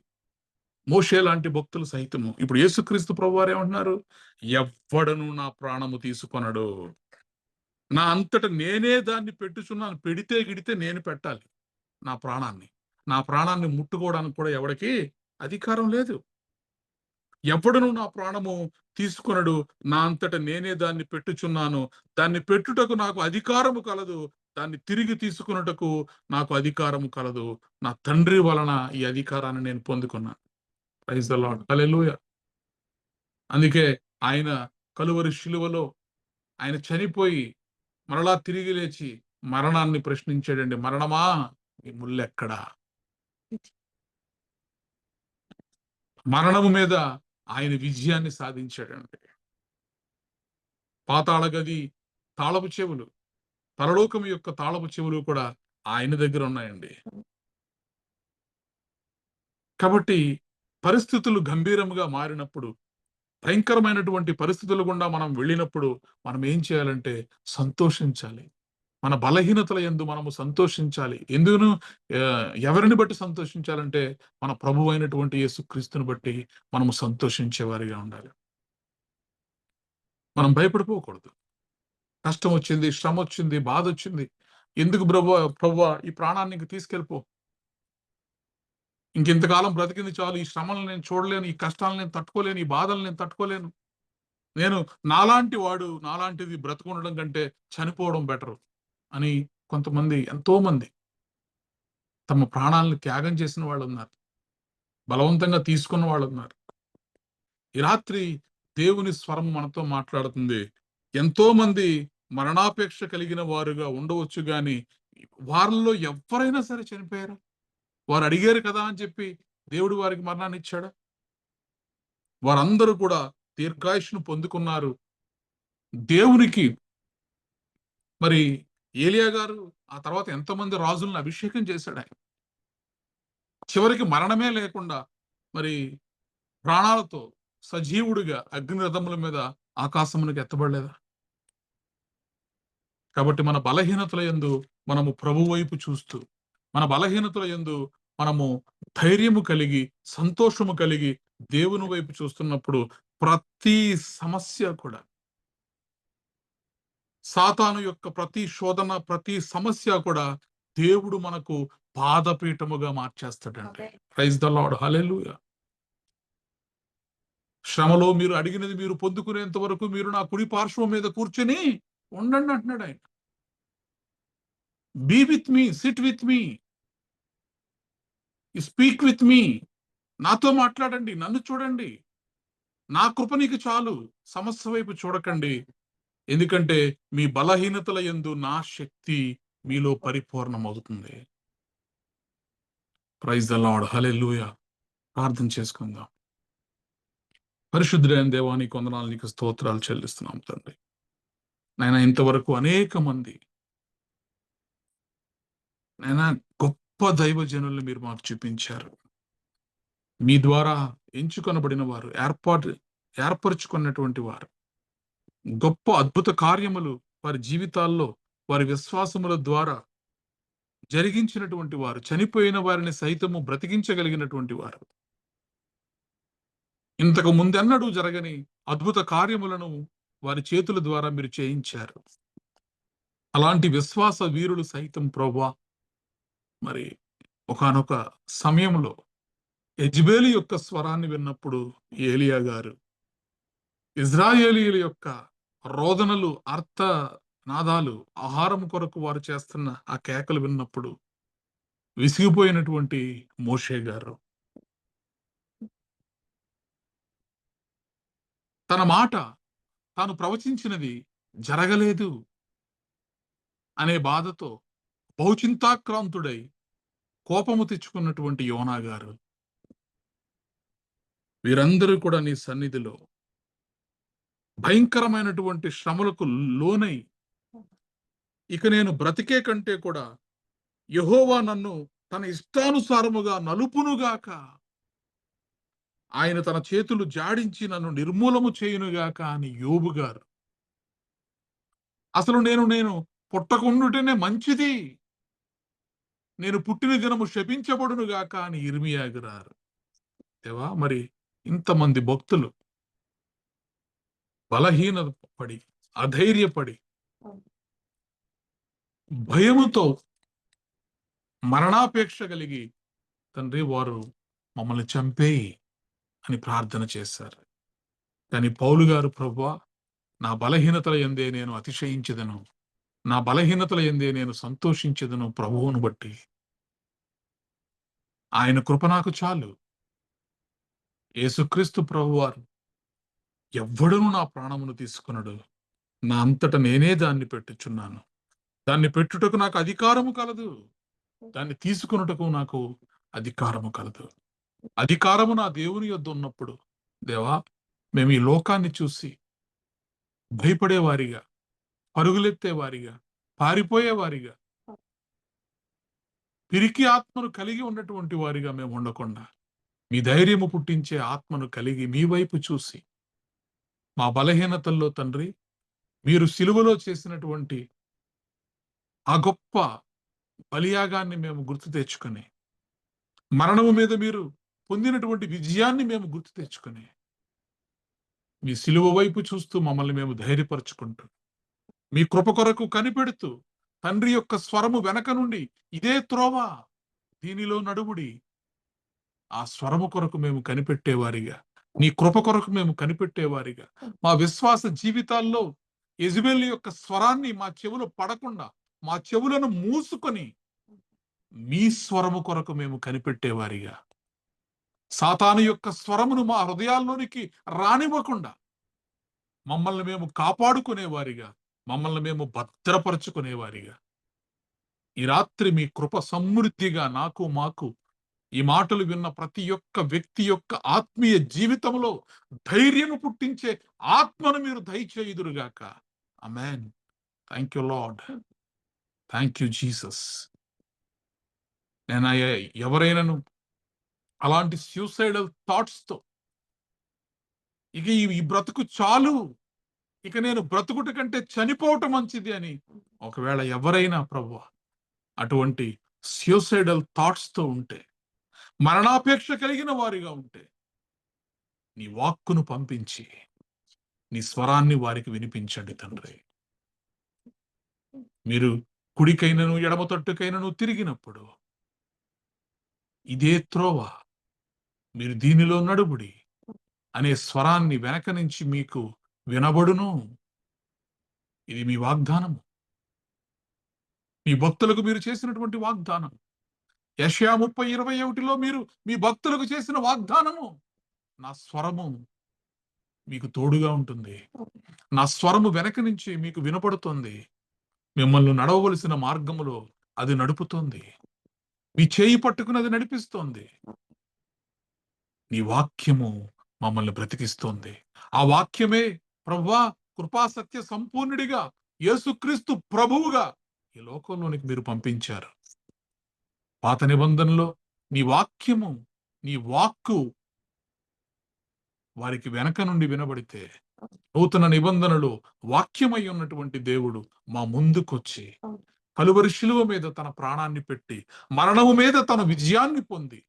మోషే లాంటి భక్తులు సైతము. ఇప్పుడు యేసుక్రీస్తు ప్రభువారు ఏమంటున్నారు? ఎవ్వడను నా ప్రాణము తీసుకొనడు, నా అంతట నేనే దాన్ని పెట్టుచున్నాను. పెడితే గిడితే నేను పెట్టాలి నా ప్రాణాన్ని. నా ప్రాణాన్ని ముట్టుకోవడానికి కూడా ఎవడికి అధికారం లేదు. ఎవ్వడును నా ప్రాణము తీసుకొనడు, నా అంతట నేనే దాన్ని పెట్టుచున్నాను. దాన్ని పెట్టుటకు నాకు అధికారము కలదు, దాన్ని తిరిగి తీసుకొనుటకు నాకు అధికారము కలదు. నా తండ్రి వలన ఈ అధికారాన్ని నేను పొందుకున్నాను. Praise the lord. హల్లెలూయా. అందుకే ఆయన కలువరి శిలువలో ఆయన చనిపోయి మరలా తిరిగి లేచి మరణాన్ని ప్రశ్నించాడండి. మరణమా, నీ ముల్లెక్కడా? మరణము మీద ఆయన విజయాన్ని సాధించాడండి. పాతాళ గది తాళపు చెవులు, పరలోకం యొక్క తాళపు చెవులు కూడా ఆయన దగ్గర ఉన్నాయండి. కాబట్టి పరిస్థితులు గంభీరంగా మారినప్పుడు, భయంకరమైనటువంటి పరిస్థితుల గుండా మనం వెళ్ళినప్పుడు మనం ఏం చేయాలంటే సంతోషించాలి. మన బలహీనతల యందు మనము సంతోషించాలి. ఎందుకును ఎవరిని బట్టి సంతోషించాలంటే మన ప్రభువు అయినటువంటి యేసుక్రీస్తుని బట్టి మనము సంతోషించే వారిగా ఉండాలి. మనం భయపడిపోకూడదు. కష్టం వచ్చింది, శ్రమ వచ్చింది, బాధ వచ్చింది, ఎందుకు ప్రభువా ఈ ప్రాణాన్ని ఇంక తీసుకెళ్ళిపో, ఇంకెంతకాలం బ్రతికింది చాలు, ఈ శ్రమలను నేను చూడలేను, ఈ కష్టాలను నేను తట్టుకోలేను, ఈ బాధలు నేను తట్టుకోలేను, నేను నాలాంటిది బ్రతుకుండడం కంటే చనిపోవడం బెటరు అని కొంతమంది, ఎంతో మంది తమ ప్రాణాలను త్యాగం చేసిన వాళ్ళు ఉన్నారు. బలవంతంగా తీసుకున్న వాళ్ళు ఉన్నారు. ఈ రాత్రి దేవుని స్వరం మనతో మాట్లాడుతుంది. ఎంతో మంది మరణాపేక్ష కలిగిన వారుగా ఉండవచ్చు గాని వారిలో ఎవరైనా సరే చనిపోయారు. వారు అడిగారు కదా అని చెప్పి దేవుడు వారికి మరణాన్ని ఇచ్చాడా? వారందరూ కూడా దీర్ఘాయుష్ను పొందుకున్నారు. దేవునికి మరి ఏలియా గారు ఆ తర్వాత ఎంతమంది రాజులను అభిషేకం చేశాడు ఆయన. చివరికి మరణమే లేకుండా మరి ప్రాణాలతో సజీవుడిగా అగ్ని రథముల మీద ఆకాశమునికి ఎత్తబడలేదా? కాబట్టి మన బలహీనతల యందు మనము ప్రభు వైపు చూస్తూ, మన బలహీనతల యందు మనము ధైర్యము కలిగి, సంతోషము కలిగి దేవుని వైపు చూస్తున్నప్పుడు ప్రతి సమస్య కూడా, సాతాను యొక్క ప్రతి శోధన, ప్రతి సమస్య కూడా దేవుడు మనకు పాదపీఠముగా మార్చేస్తాడండి. ప్రైజ్ ద లార్డ్, హల్లెలూయా. శ్రమలో మీరు అడిగినది మీరు పొందుకునేంత వరకు మీరు నా కుడి పార్శ్వం మీద కూర్చొని ఉండండి అంటున్నాడు ఆయన. Be with me, sit with me, speak with me. నాతో మాట్లాడండి, నన్ను చూడండి, నా కృప నీకు చాలు, సమస్య వైపు చూడకండి. ఎందుకంటే మీ బలహీనతల యందు నా శక్తి మీలో పరిపూర్ణమవుతుంది. ప్రైజ్ ద లార్డ్, హల్లెలూయా. ప్రార్థన చేసుకుందాం. పరిశుద్ధుడైన దేవా, నీకు వందనాలు, నీకు స్తోత్రాలు చెల్లిస్తున్నాం తండ్రి. నాయన, ఇంతవరకు అనేక మంది నాయన గొప్ప దైవజనుల్ని మీరు మాకు చూపించారు. మీ ద్వారా ఎంచుకొనబడిన వారు, ఏర్పరచుకున్నటువంటి వారు, గొప్ప అద్భుత కార్యములు వారి జీవితాల్లో వారి విశ్వాసముల ద్వారా జరిగించినటువంటి వారు, చనిపోయిన వారిని సైతము బ్రతికించగలిగినటువంటి వారు, ఇంతకు ముందెన్నడూ జరగని అద్భుత కార్యములను వారి చేతుల ద్వారా మీరు చేయించారు. అలాంటి విశ్వాస వీరులు సైతం ప్రభువా, మరి ఒకానొక సమయంలో యెజెబెలు యొక్క స్వరాన్ని విన్నప్పుడు ఏలియా గారు ఇజ్రాయేలీయుల యొక్క రోదనలు, అర్థ నాదాలు, ఆహారం కొరకు వారు చేస్తున్న ఆ కేకలు విన్నప్పుడు విసిగిపోయినటువంటి మోషే గారు తన మాట, తాను ప్రవచించినది జరగలేదు అనే బాధతో బహుచింతాక్రాంతుడై కోపము తెచ్చుకున్నటువంటి యోనా గారు, వీరందరూ కూడా నీ సన్నిధిలో భయంకరమైనటువంటి శ్రమలకు లోనై, ఇక నేను బ్రతికే కంటే కూడా యెహోవా నన్ను తన ఇష్టానుసారముగా నలుపునుగాక, ఆయన తన చేతులు జాడించి నన్ను నిర్మూలము చేయునుగాక అని యోబు గారు, అసలు నేను పుట్టకుండుటనే మంచిది, నేను పుట్టిన దినము శపించబడునుగాక అని ఇర్మియా గారు. దేవా, మరి ఇంతమంది భక్తులు బలహీనత పడి, అధైర్యపడి, భయముతో మరణాపేక్ష కలిగి తండ్రి వారు మమ్మల్ని చంపేయి అని ప్రార్థన చేశారు. కానీ పౌలు గారు, ప్రభువా, నా బలహీనతల యందే నేను అతిశయించెదను, నా బలహీనతల యందే నేను సంతోషించెదను ప్రభువును బట్టి, ఆయన కృప నాకు చాలు. యేసుక్రీస్తు ప్రభువారు, ఎవ్వడును నా ప్రాణమును తీసుకొనడు, నా అంతట నేనే దాన్ని పెట్టుచున్నాను, దాన్ని పెట్టుటకు నాకు అధికారము కలదు, దాన్ని తీసుకొనుటకు నాకు అధికారము కలదు. అధికారము నా దేవుని యొద్ద ఉన్నప్పుడు దేవా, మేము ఈ లోకాన్ని చూసి భయపడేవారిగా, పరుగులెత్తేవారిగా, పారిపోయేవారిగా, పిరికి ఆత్మను కలిగి ఉన్నటువంటి వారిగా మేము ఉండకుండా మీ ధైర్యము పుట్టించే ఆత్మను కలిగి మీ వైపు చూసి, మా బలహీనతల్లో తండ్రి మీరు సిలువలో చేసినటువంటి ఆ గొప్ప బలియాగాన్ని మేము గుర్తు తెచ్చుకొని, మరణము మీద మీరు పొందినటువంటి విజయాన్ని మేము గుర్తు తెచ్చుకొని, మీ సిలువ వైపు చూస్తూ మమ్మల్ని మేము ధైర్యపరుచుకుంటూ, మీ కృప కొరకు కనిపెడుతూ, తండ్రి యొక్క స్వరము వెనక నుండి ఇదే త్రోవ, దీనిలో నడువుడి, ఆ స్వరము కొరకు మేము కనిపెట్టేవారిగా, నీ కృప కొరకు మేము కనిపెట్టేవారిగా, మా విశ్వాస జీవితాల్లో యెజెబెలు యొక్క స్వరాన్ని మా చెవులు పడకుండా, మా చెవులను మూసుకొని మీ స్వరము కొరకు మేము కనిపెట్టేవారిగా, సాతాను యొక్క స్వరమును మా హృదయాల్లోనికి రానివ్వకుండా మమ్మల్ని మేము కాపాడుకునేవారిగా, మమ్మల్ని మేము భద్రపరుచుకునేవారిగా, ఈ రాత్రి మీ కృప సమృద్ధిగా నాకు, మాకు, ఈ మాటలు విన్న ప్రతి ఒక్క వ్యక్తి యొక్క ఆత్మీయ జీవితంలో ధైర్యము పుట్టించే ఆత్మను మీరు దయచేయుదురుగాక. Amen. Thank you lord, thank you Jesus. నేను ఎవరైనాను అలాంటి సూసైడల్ థాట్స్ తో ఇక ఈ బ్రతుకు చాలు, ఇక నేను బ్రతుకుట కంటే చనిపోవటం మంచిది అని ఒకవేళ ఎవరైనా ప్రభువా అటువంటి సూసైడల్ థాట్స్ తో ఉంటే, మరణాపేక్ష కలిగిన వారిగా ఉంటే, నీ వాక్కును పంపించి నీ స్వరాన్ని వారికి వినిపించండి తండ్రి. మీరు కుడికైనను ఎడమ తట్టుకైనను తిరిగినప్పుడు ఇదే త్రోవ, మీరు దీనిలో నడుబుడి అనే స్వరాన్ని వెనక నుంచి మీకు వినబడును. ఇది మీ వాగ్దానము, మీ భక్తులకు మీరు చేసినటువంటి వాగ్దానం. యెషయా 30:21లో మీరు మీ భక్తులకు చేసిన వాగ్దానము, నా స్వరము మీకు తోడుగా ఉంటుంది, నా స్వరము వెనక నుంచి మీకు వినపడుతుంది, మిమ్మల్ని నడవవలసిన మార్గములో అది నడుపుతోంది, మీ చేయి పట్టుకుని అది నడిపిస్తోంది. నీ వాక్యము మమ్మల్ని బ్రతికిస్తోంది. ఆ వాక్యమే ప్రభువా కృపా సత్య సంపూర్ణుడిగా యేసుక్రీస్తు ప్రభువుగా ఈ లోకంలోనికి మీరు పంపించారు. పాత నిబంధనలో నీ వాక్యము, నీ వాక్కు వారికి వెనక నుండి వినబడితే, నూతన నిబంధనలో వాక్యమై ఉన్నటువంటి దేవుడు మా ముందుకొచ్చి కలువరి శిలువ మీద తన ప్రాణాన్ని పెట్టి మరణము మీద తన విజయాన్ని పొంది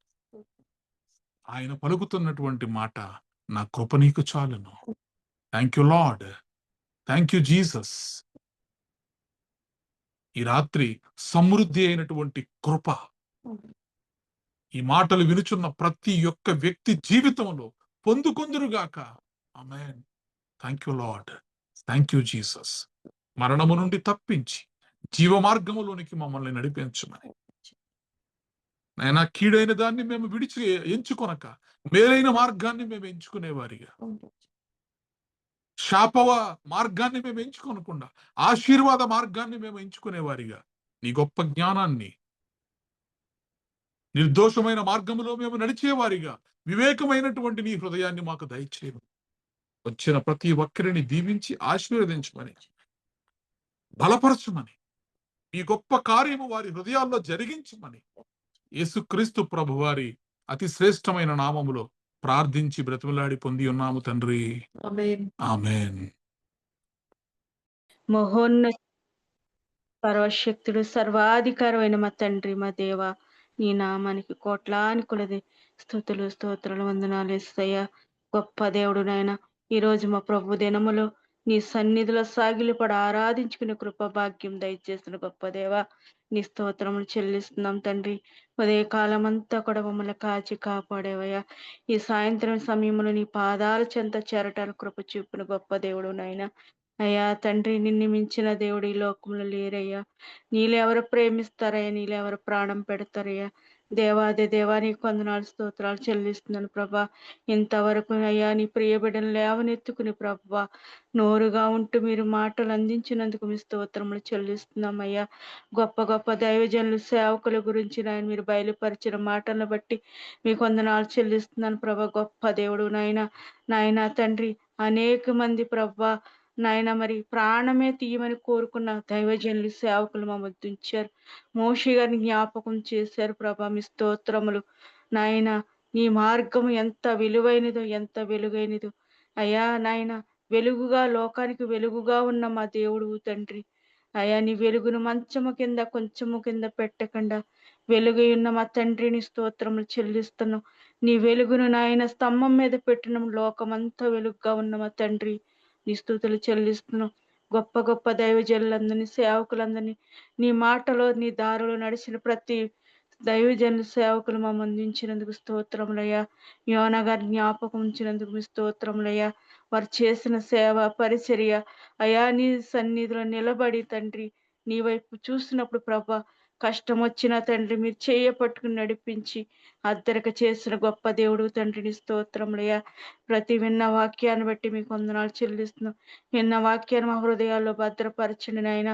ఆయన పలుకుతున్నటువంటి మాట, నా కృప నీకు చాలును. Thank you lord, thank you Jesus. ఈ రాత్రి సమృద్ధి అయినటువంటి కృప ఈ మాటలు వినుచున్న ప్రతి ఒక్క వ్యక్తి జీవితంలో పొందుకొందురుగాక. Amen. Thank you lord, thank you Jesus. మరణము నుండి తప్పించి జీవ మార్గములోనికి మమ్మల్ని నడిపించమని నాయనా, కీడైన దాన్ని మేము విడిచి ఎంచుకొనక మేలైన మార్గాన్ని మేము ఎంచుకునేవారిగా, శాపవ మార్గాన్ని మేము ఎంచుకొనకుండా ఆశీర్వాద మార్గాన్ని మేము ఎంచుకునేవారిగా, నీ గొప్ప జ్ఞానాన్ని, నిర్దోషమైన మార్గములో మేము నడిచేవారిగా వివేకమైనటువంటి నీ హృదయాన్ని మాకు దయచేయము. వచ్చిన ప్రతి ఒక్కరిని దీవించి ఆశీర్వదించమని, బలపరచమని, ఈ గొప్ప కార్యము వారి హృదయాల్లో జరిగించమని యేసుక్రీస్తు ప్రభువారి అతి శ్రేష్టమైన నామములో ప్రార్థించి బ్రతిమలాడి పొంది ఉన్నాము తండ్రి. ఆమేన్. ఆమేన్. మహోన్నత సర్వశక్తుడు సర్వాధికారమైన మా తండ్రి, మా దేవ, నీ నామానికి కోట్లాని కొలది స్తుతులు స్తోత్రాలు వందనాలు యేసయ్య. గొప్ప దేవుడు నాయన, ఈ రోజు మా ప్రభు దినములో నీ సన్నిధిలో సాగిలిపడి ఆరాధించుకునే కృప భాగ్యం దయచేసిన గొప్ప దేవ, నీ స్తోత్రములు చెల్లిస్తున్నాం తండ్రి. ఉదయ కాలం అంతా కూడా మమ్మల్ని కాచి కాపాడేవయ్యా. ఈ సాయంత్రం సమయంలో నీ పాదాల చెంత చేరటానికి కృప చూపిన గొప్ప దేవుడు నాయన. అయ్యా తండ్రి, నిన్ను మించిన దేవుడు ఈ లోకంలో లేరయ్యా. నీళ్ళెవరు ప్రేమిస్తారయ్యా, నీళ్ళెవరు ప్రాణం పెడతారయ్యా. దేవాది దేవానికి వందనాలు స్తోత్రాలు చెల్లిస్తున్నాను ప్రభా. ఇంతవరకు అయ్యా నీ ప్రియ బిడ్డను లేవనెత్తుకుని ప్రభా నోరుగా ఉంటూ మీరు మాటలు అందించినందుకు మీ స్తోత్రములు చెల్లిస్తున్నాం అయ్యా. గొప్ప గొప్ప దైవజనులు సేవకుల గురించి నాయన మీరు బయలుపరిచిన మాటలను బట్టి మీకు వందనాలు చెల్లిస్తున్నాను ప్రభా. గొప్ప దేవుడు నాయన, నాయన తండ్రి, అనేక మంది ప్రభా నాయన మరి ప్రాణమే తీయమని కోరుకున్న దైవజనులు సేవకులు మా మధ్య ఉంచారు. మోషే గారిని జ్ఞాపకం చేశారు ప్రభా. మీ స్తోత్రములు నాయన. నీ మార్గం ఎంత విలువైనదో, ఎంత వెలుగైనదో అయ్యా నాయన. వెలుగుగా, లోకానికి వెలుగుగా ఉన్న మా దేవుడు తండ్రి అయ్యా, నీ వెలుగును మంచము కింద కొంచెము కింద పెట్టకుండా వెలుగై ఉన్న మా తండ్రిని స్తోత్రములు చెల్లిస్తున్నాం. నీ వెలుగును నాయన స్తంభం మీద పెట్టిన లోకమంతా వెలుగుగా ఉన్న మా తండ్రి నీ స్తుతులు చెల్లిస్తున్నాం. గొప్ప గొప్ప దైవజనులందరినీ, సేవకులందరినీ, నీ మాటలో నీ దారిలో నడిచిన ప్రతి దైవజనుల సేవకులు మా అందించినందుకు స్తోత్రములయ్యా. యోనా గారి జ్ఞాపకం ఉంచినందుకు మీ స్తోత్రములయ్యా. వారు చేసిన సేవ పరిచర్య అయా నీ సన్నిధిలో నిలబడి తండ్రి నీ వైపు చూసినప్పుడు ప్రభా, కష్టం వచ్చిన తండ్రి మీరు పట్టుకుని నడిపించి అద్దరిక చేసిన గొప్ప దేవుడు తండ్రిని స్తోత్రములయ్యా. ప్రతి విన్న వాక్యాన్ని బట్టి మీకు వందనాలు చెల్లిస్తున్నాం. విన్న వాక్యాన్ని మా హృదయాల్లో భద్రపరచండి నాయన.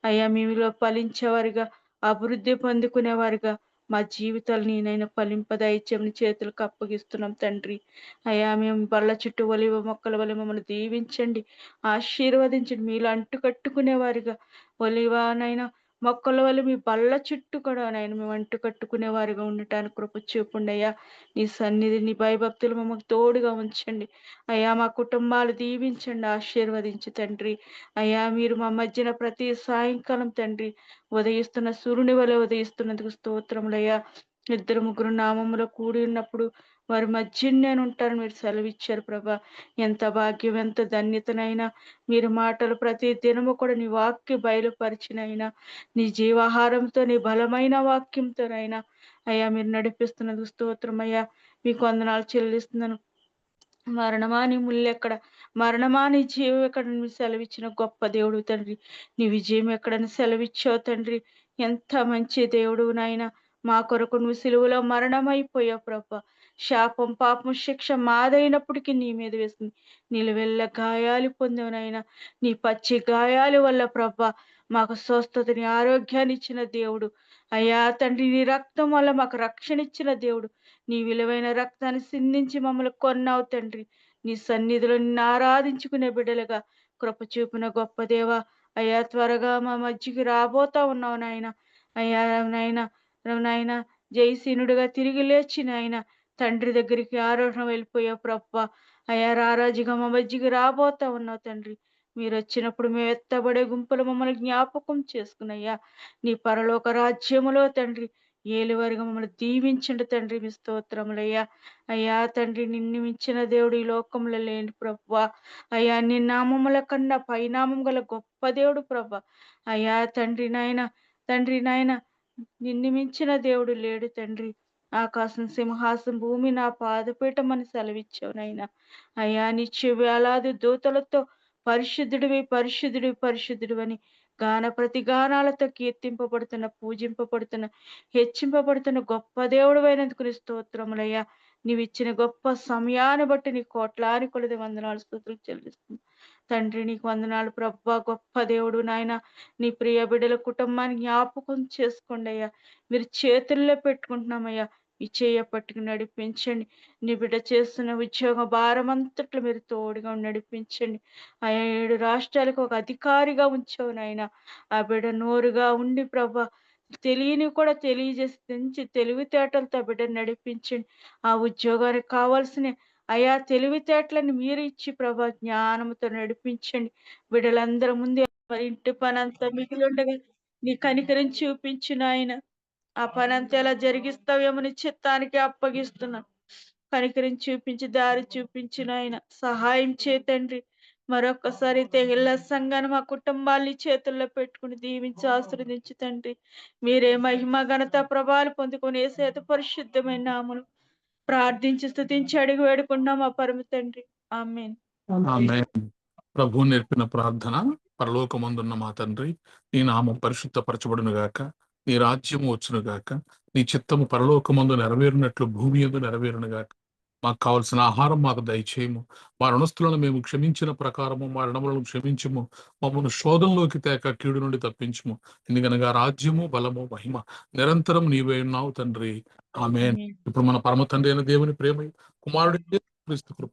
అయ్యా మీలో ఫలించేవారిగా, అభివృద్ధి పొందుకునేవారిగా మా జీవితాలు నేనైనా ఫలింపదైత్యం చేతులకు అప్పగిస్తున్నాం తండ్రి. అయ్యా మేము బళ్ళ చుట్టూ ఒలివ మొక్కల వల్ల మమ్మల్ని దీవించండి, ఆశీర్వదించండి. మీలో అంటు కట్టుకునేవారిగా ఒలివానైనా మొక్కల వల్ల మీ బళ్ళ చుట్టూ కూడా నాయన మేము అంటు కట్టుకునే వారిగా ఉండటానికి కృప చూపండి అయ్యా. నీ సన్నిధి, నీ భయభక్తులు మమ్మల్ని తోడుగా ఉంచండి అయ్యా. మా కుటుంబాలు దీవించండి, ఆశీర్వదించి తండ్రి. అయ్యా మీరు మా మధ్యన ప్రతి సాయంకాలం తండ్రి ఉదయిస్తున్న సూర్యుని వలె ఉదయిస్తున్నందుకు స్తోత్రములయ్యా. ఇద్దరు ముగ్గురు నామములో కూడి ఉన్నప్పుడు వారి మధ్య నేను ఉంటాను మీరు సెలవిచ్చారు ప్రభా. ఎంత భాగ్యం, ఎంత ధన్యతనైనా మీరు మాటలు ప్రతి దినము కూడా నీ వాక్య బయలుపరిచినైనా నీ జీవాహారంతో నీ బలమైన వాక్యంతోనైనా అయ్యా మీరు నడిపిస్తున్నందుకు స్తోత్రం అయ్యా. మీకు వందనాలు చెల్లిస్తున్నాను. మరణమా నీ ముల్లెక్కడ, మరణమా నీ జీవం ఎక్కడ నువ్వు సెలవిచ్చిన గొప్ప దేవుడు తండ్రి. నీ విజయం ఎక్కడని సెలవిచ్చావు తండ్రి. ఎంత మంచి దేవుడు నాయన. మా కొరకు నువ్వు సిలువలో మరణమైపోయావు ప్రభా. శాపం పాపం శిక్ష మాదైనప్పటికీ నీ మీద వేసింది నిలువెల్ల గాయాలు పొందావు నాయన. నీ పచ్చి గాయాల వల్ల ప్రభా మాకు స్వస్థతని ఆరోగ్యాన్ని ఇచ్చిన దేవుడు అయ్యా తండ్రి. నీ రక్తం వల్ల మాకు రక్షణ ఇచ్చిన దేవుడు. నీ విలువైన రక్తాన్ని సిందించి మమ్మల్ని కొన్నావు తండ్రి. నీ సన్నిధిలో నిన్ను ఆరాధించుకునే బిడ్డలుగా కృప చూపిన గొప్ప దేవ అయ్యా త్వరగా మా మధ్యకి రాబోతా ఉన్నావు నాయన. అయ్యా నాయన జయసీనుడిగా తిరిగి లేచి నాయన తండ్రి దగ్గరికి ఆరోహణ వెళ్ళిపోయావు ప్రభ. అయ్యా రారాజుగా మా మధ్యకి రాబోతా ఉన్నావు తండ్రి. మీరు వచ్చినప్పుడు మేము ఎత్తబడే గుంపులు మమ్మల్ని జ్ఞాపకం చేసుకున్నయ్యా నీ పరలోక రాజ్యములో తండ్రి ఏలువారిగా మమ్మల్ని దీవించండి తండ్రి. మీ స్తోత్రములయ్యా. అయ్యా తండ్రి నిన్ను మించిన దేవుడు ఈ లోకంలో లేని ప్రభా. అయ్యా నీ నామముల కన్నా పైనామం గల గొప్ప దేవుడు ప్రభా. అయ్యా తండ్రి నాయన నిన్ను మించిన దేవుడు లేడు తండ్రి. ఆకాశం సింహాసం భూమి నా పాదపీఠం అని సెలవిచ్చావు నాయన. అయ్యా నిత్య వేలాది దూతలతో పరిశుద్ధుడివి పరిశుద్ధుడివి పరిశుద్ధుడు అని గాన ప్రతిగానాలతో కీర్తింపబడుతున్న పూజింపబడుతున్న హెచ్చింపబడుతున్న గొప్ప దేవుడు అయినందుకు నీ స్తోత్రములయ్యా. నీవిచ్చిన గొప్ప సమయాన్ని బట్టి నీ కోట్లాని కొలది వందనాలు స్తుతులు చెల్లిస్తుంది తండ్రి. నీకు వందనాలు ప్రభా. గొప్ప దేవుడు నాయన. నీ ప్రియ బిడ్డల కుటుంబాన్ని జ్ఞాపకం చేసుకోండి అయ్యా. మీరు చేతుల్లో పెట్టుకుంటున్నామయ్యా. ఈ చేయ పట్టుకుని నడిపించండి. నీ బిడ్డ చేస్తున్న ఉద్యోగ భారం అంతట్లో మీరు తోడుగా నడిపించండి. ఆ 7 రాష్ట్రాలకు ఒక అధికారిగా ఉంచావు నాయన. ఆ బిడ్డ నోరుగా ఉండి ప్రభా తెలియని కూడా తెలియజేసి తెంచి తెలివితేటలతో ఆ బిడ్డను నడిపించండి. ఆ ఉద్యోగానికి కావాల్సిన అయా తెలివితేటలను మీరు ఇచ్చి ప్రభా జ్ఞానంతో నడిపించండి. బిడ్డలందరి ముందు మరి ఇంటి పని అంతా మిగిలి ఉండగా నీ కనికరం చూపించు నాయన. ఆ పని అంతా ఎలా జరిగిస్తావేమో నీ చిత్తానికి అప్పగిస్తున్నాను. కనికరం చూపించి దారి చూపించు నాయన. సహాయం చేతండ్రి. మరొక్కసారి తెగిళ్ళ సంఘాన్ని మా కుటుంబాల్ని చేతుల్లో పెట్టుకుని దీవించి ఆశీర్వదించు తండ్రి. మీరే మహిమ ఘనత ప్రభావాలు పొందుకొని యేసు పరిశుద్ధమైన నామములో ప్రార్థించి స్తుతించి అడిగి వేడుకున్నాం మా పరమ తండ్రి. ఆమేన్. ఆమేన్. ప్రభు నేర్పిన ప్రార్థన. పరలోకమందున్న మా తండ్రి, నీ నామం పరిశుద్ధపరచబడును గాక, నీ రాజ్యము వచ్చును గాక, నీ చిత్తము పరలోకమందు నెరవేరినట్లు భూమి యందు నెరవేరును గాక. మాకు కావలసిన ఆహారం మాకు దయచేయము. మా రుణస్థులను మేము క్షమించిన ప్రకారము మా రుణములను క్షమించుము. మమ్మల్ని శోధంలోకి తేక కీడు నుండి తప్పించుము. ఎందుకనగా రాజ్యము బలము మహిమ నిరంతరం నీవే ఉన్నావు తండ్రి. ఆమేన్. ఇప్పుడు మన పరమ తండ్రి అయిన దేవుని ప్రేమ, కుమారుడి క్రీస్తు కృప,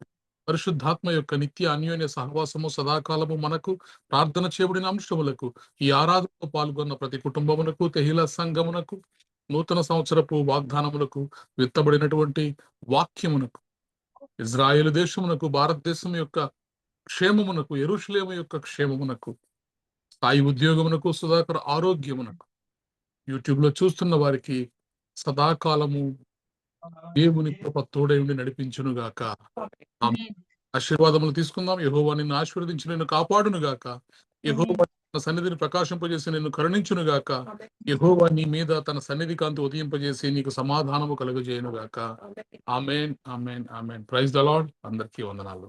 పరిశుద్ధాత్మ యొక్క నిత్య అన్యోన్య సహవాసము సదాకాలము మనకు, ప్రార్థన చేయబడిన అంశములకు, ఈ ఆరాధనలో పాల్గొన్న ప్రతి కుటుంబమునకు, తెహిల సంఘమునకు, నూతన సంవత్సరపు వాగ్దానములకు, విత్తబడినటువంటి వాక్యమునకు, ఇజ్రాయేలు దేశమునకు, భారతదేశం యొక్క క్షేమమునకు, యెరూషలేము యొక్క క్షేమమునకు, స్థాయి ఉద్యోగమునకు, సుధాకర ఆరోగ్యమునకు, యూట్యూబ్ లో చూస్తున్న వారికి సదాకాలము దేవుని కృప తోడై ఉండి నడిపించును గాక. ఆశీర్వాదములు తీసుకుందాం. యెహోవా నిన్ను ఆశీర్వదించి నిన్ను కాపాడును గాక. యెహోవా తన సన్నిధిని ప్రకాశింపజేసి నిన్ను కరుణించును గాక. యెహోవా నీ మీద తన సన్నిధి కాంతి ఉదయింపజేసి నీకు సమాధానము కలుగజేయును గాక. Amen amen amen. Praise the lord. అందరికీ వందనాలు.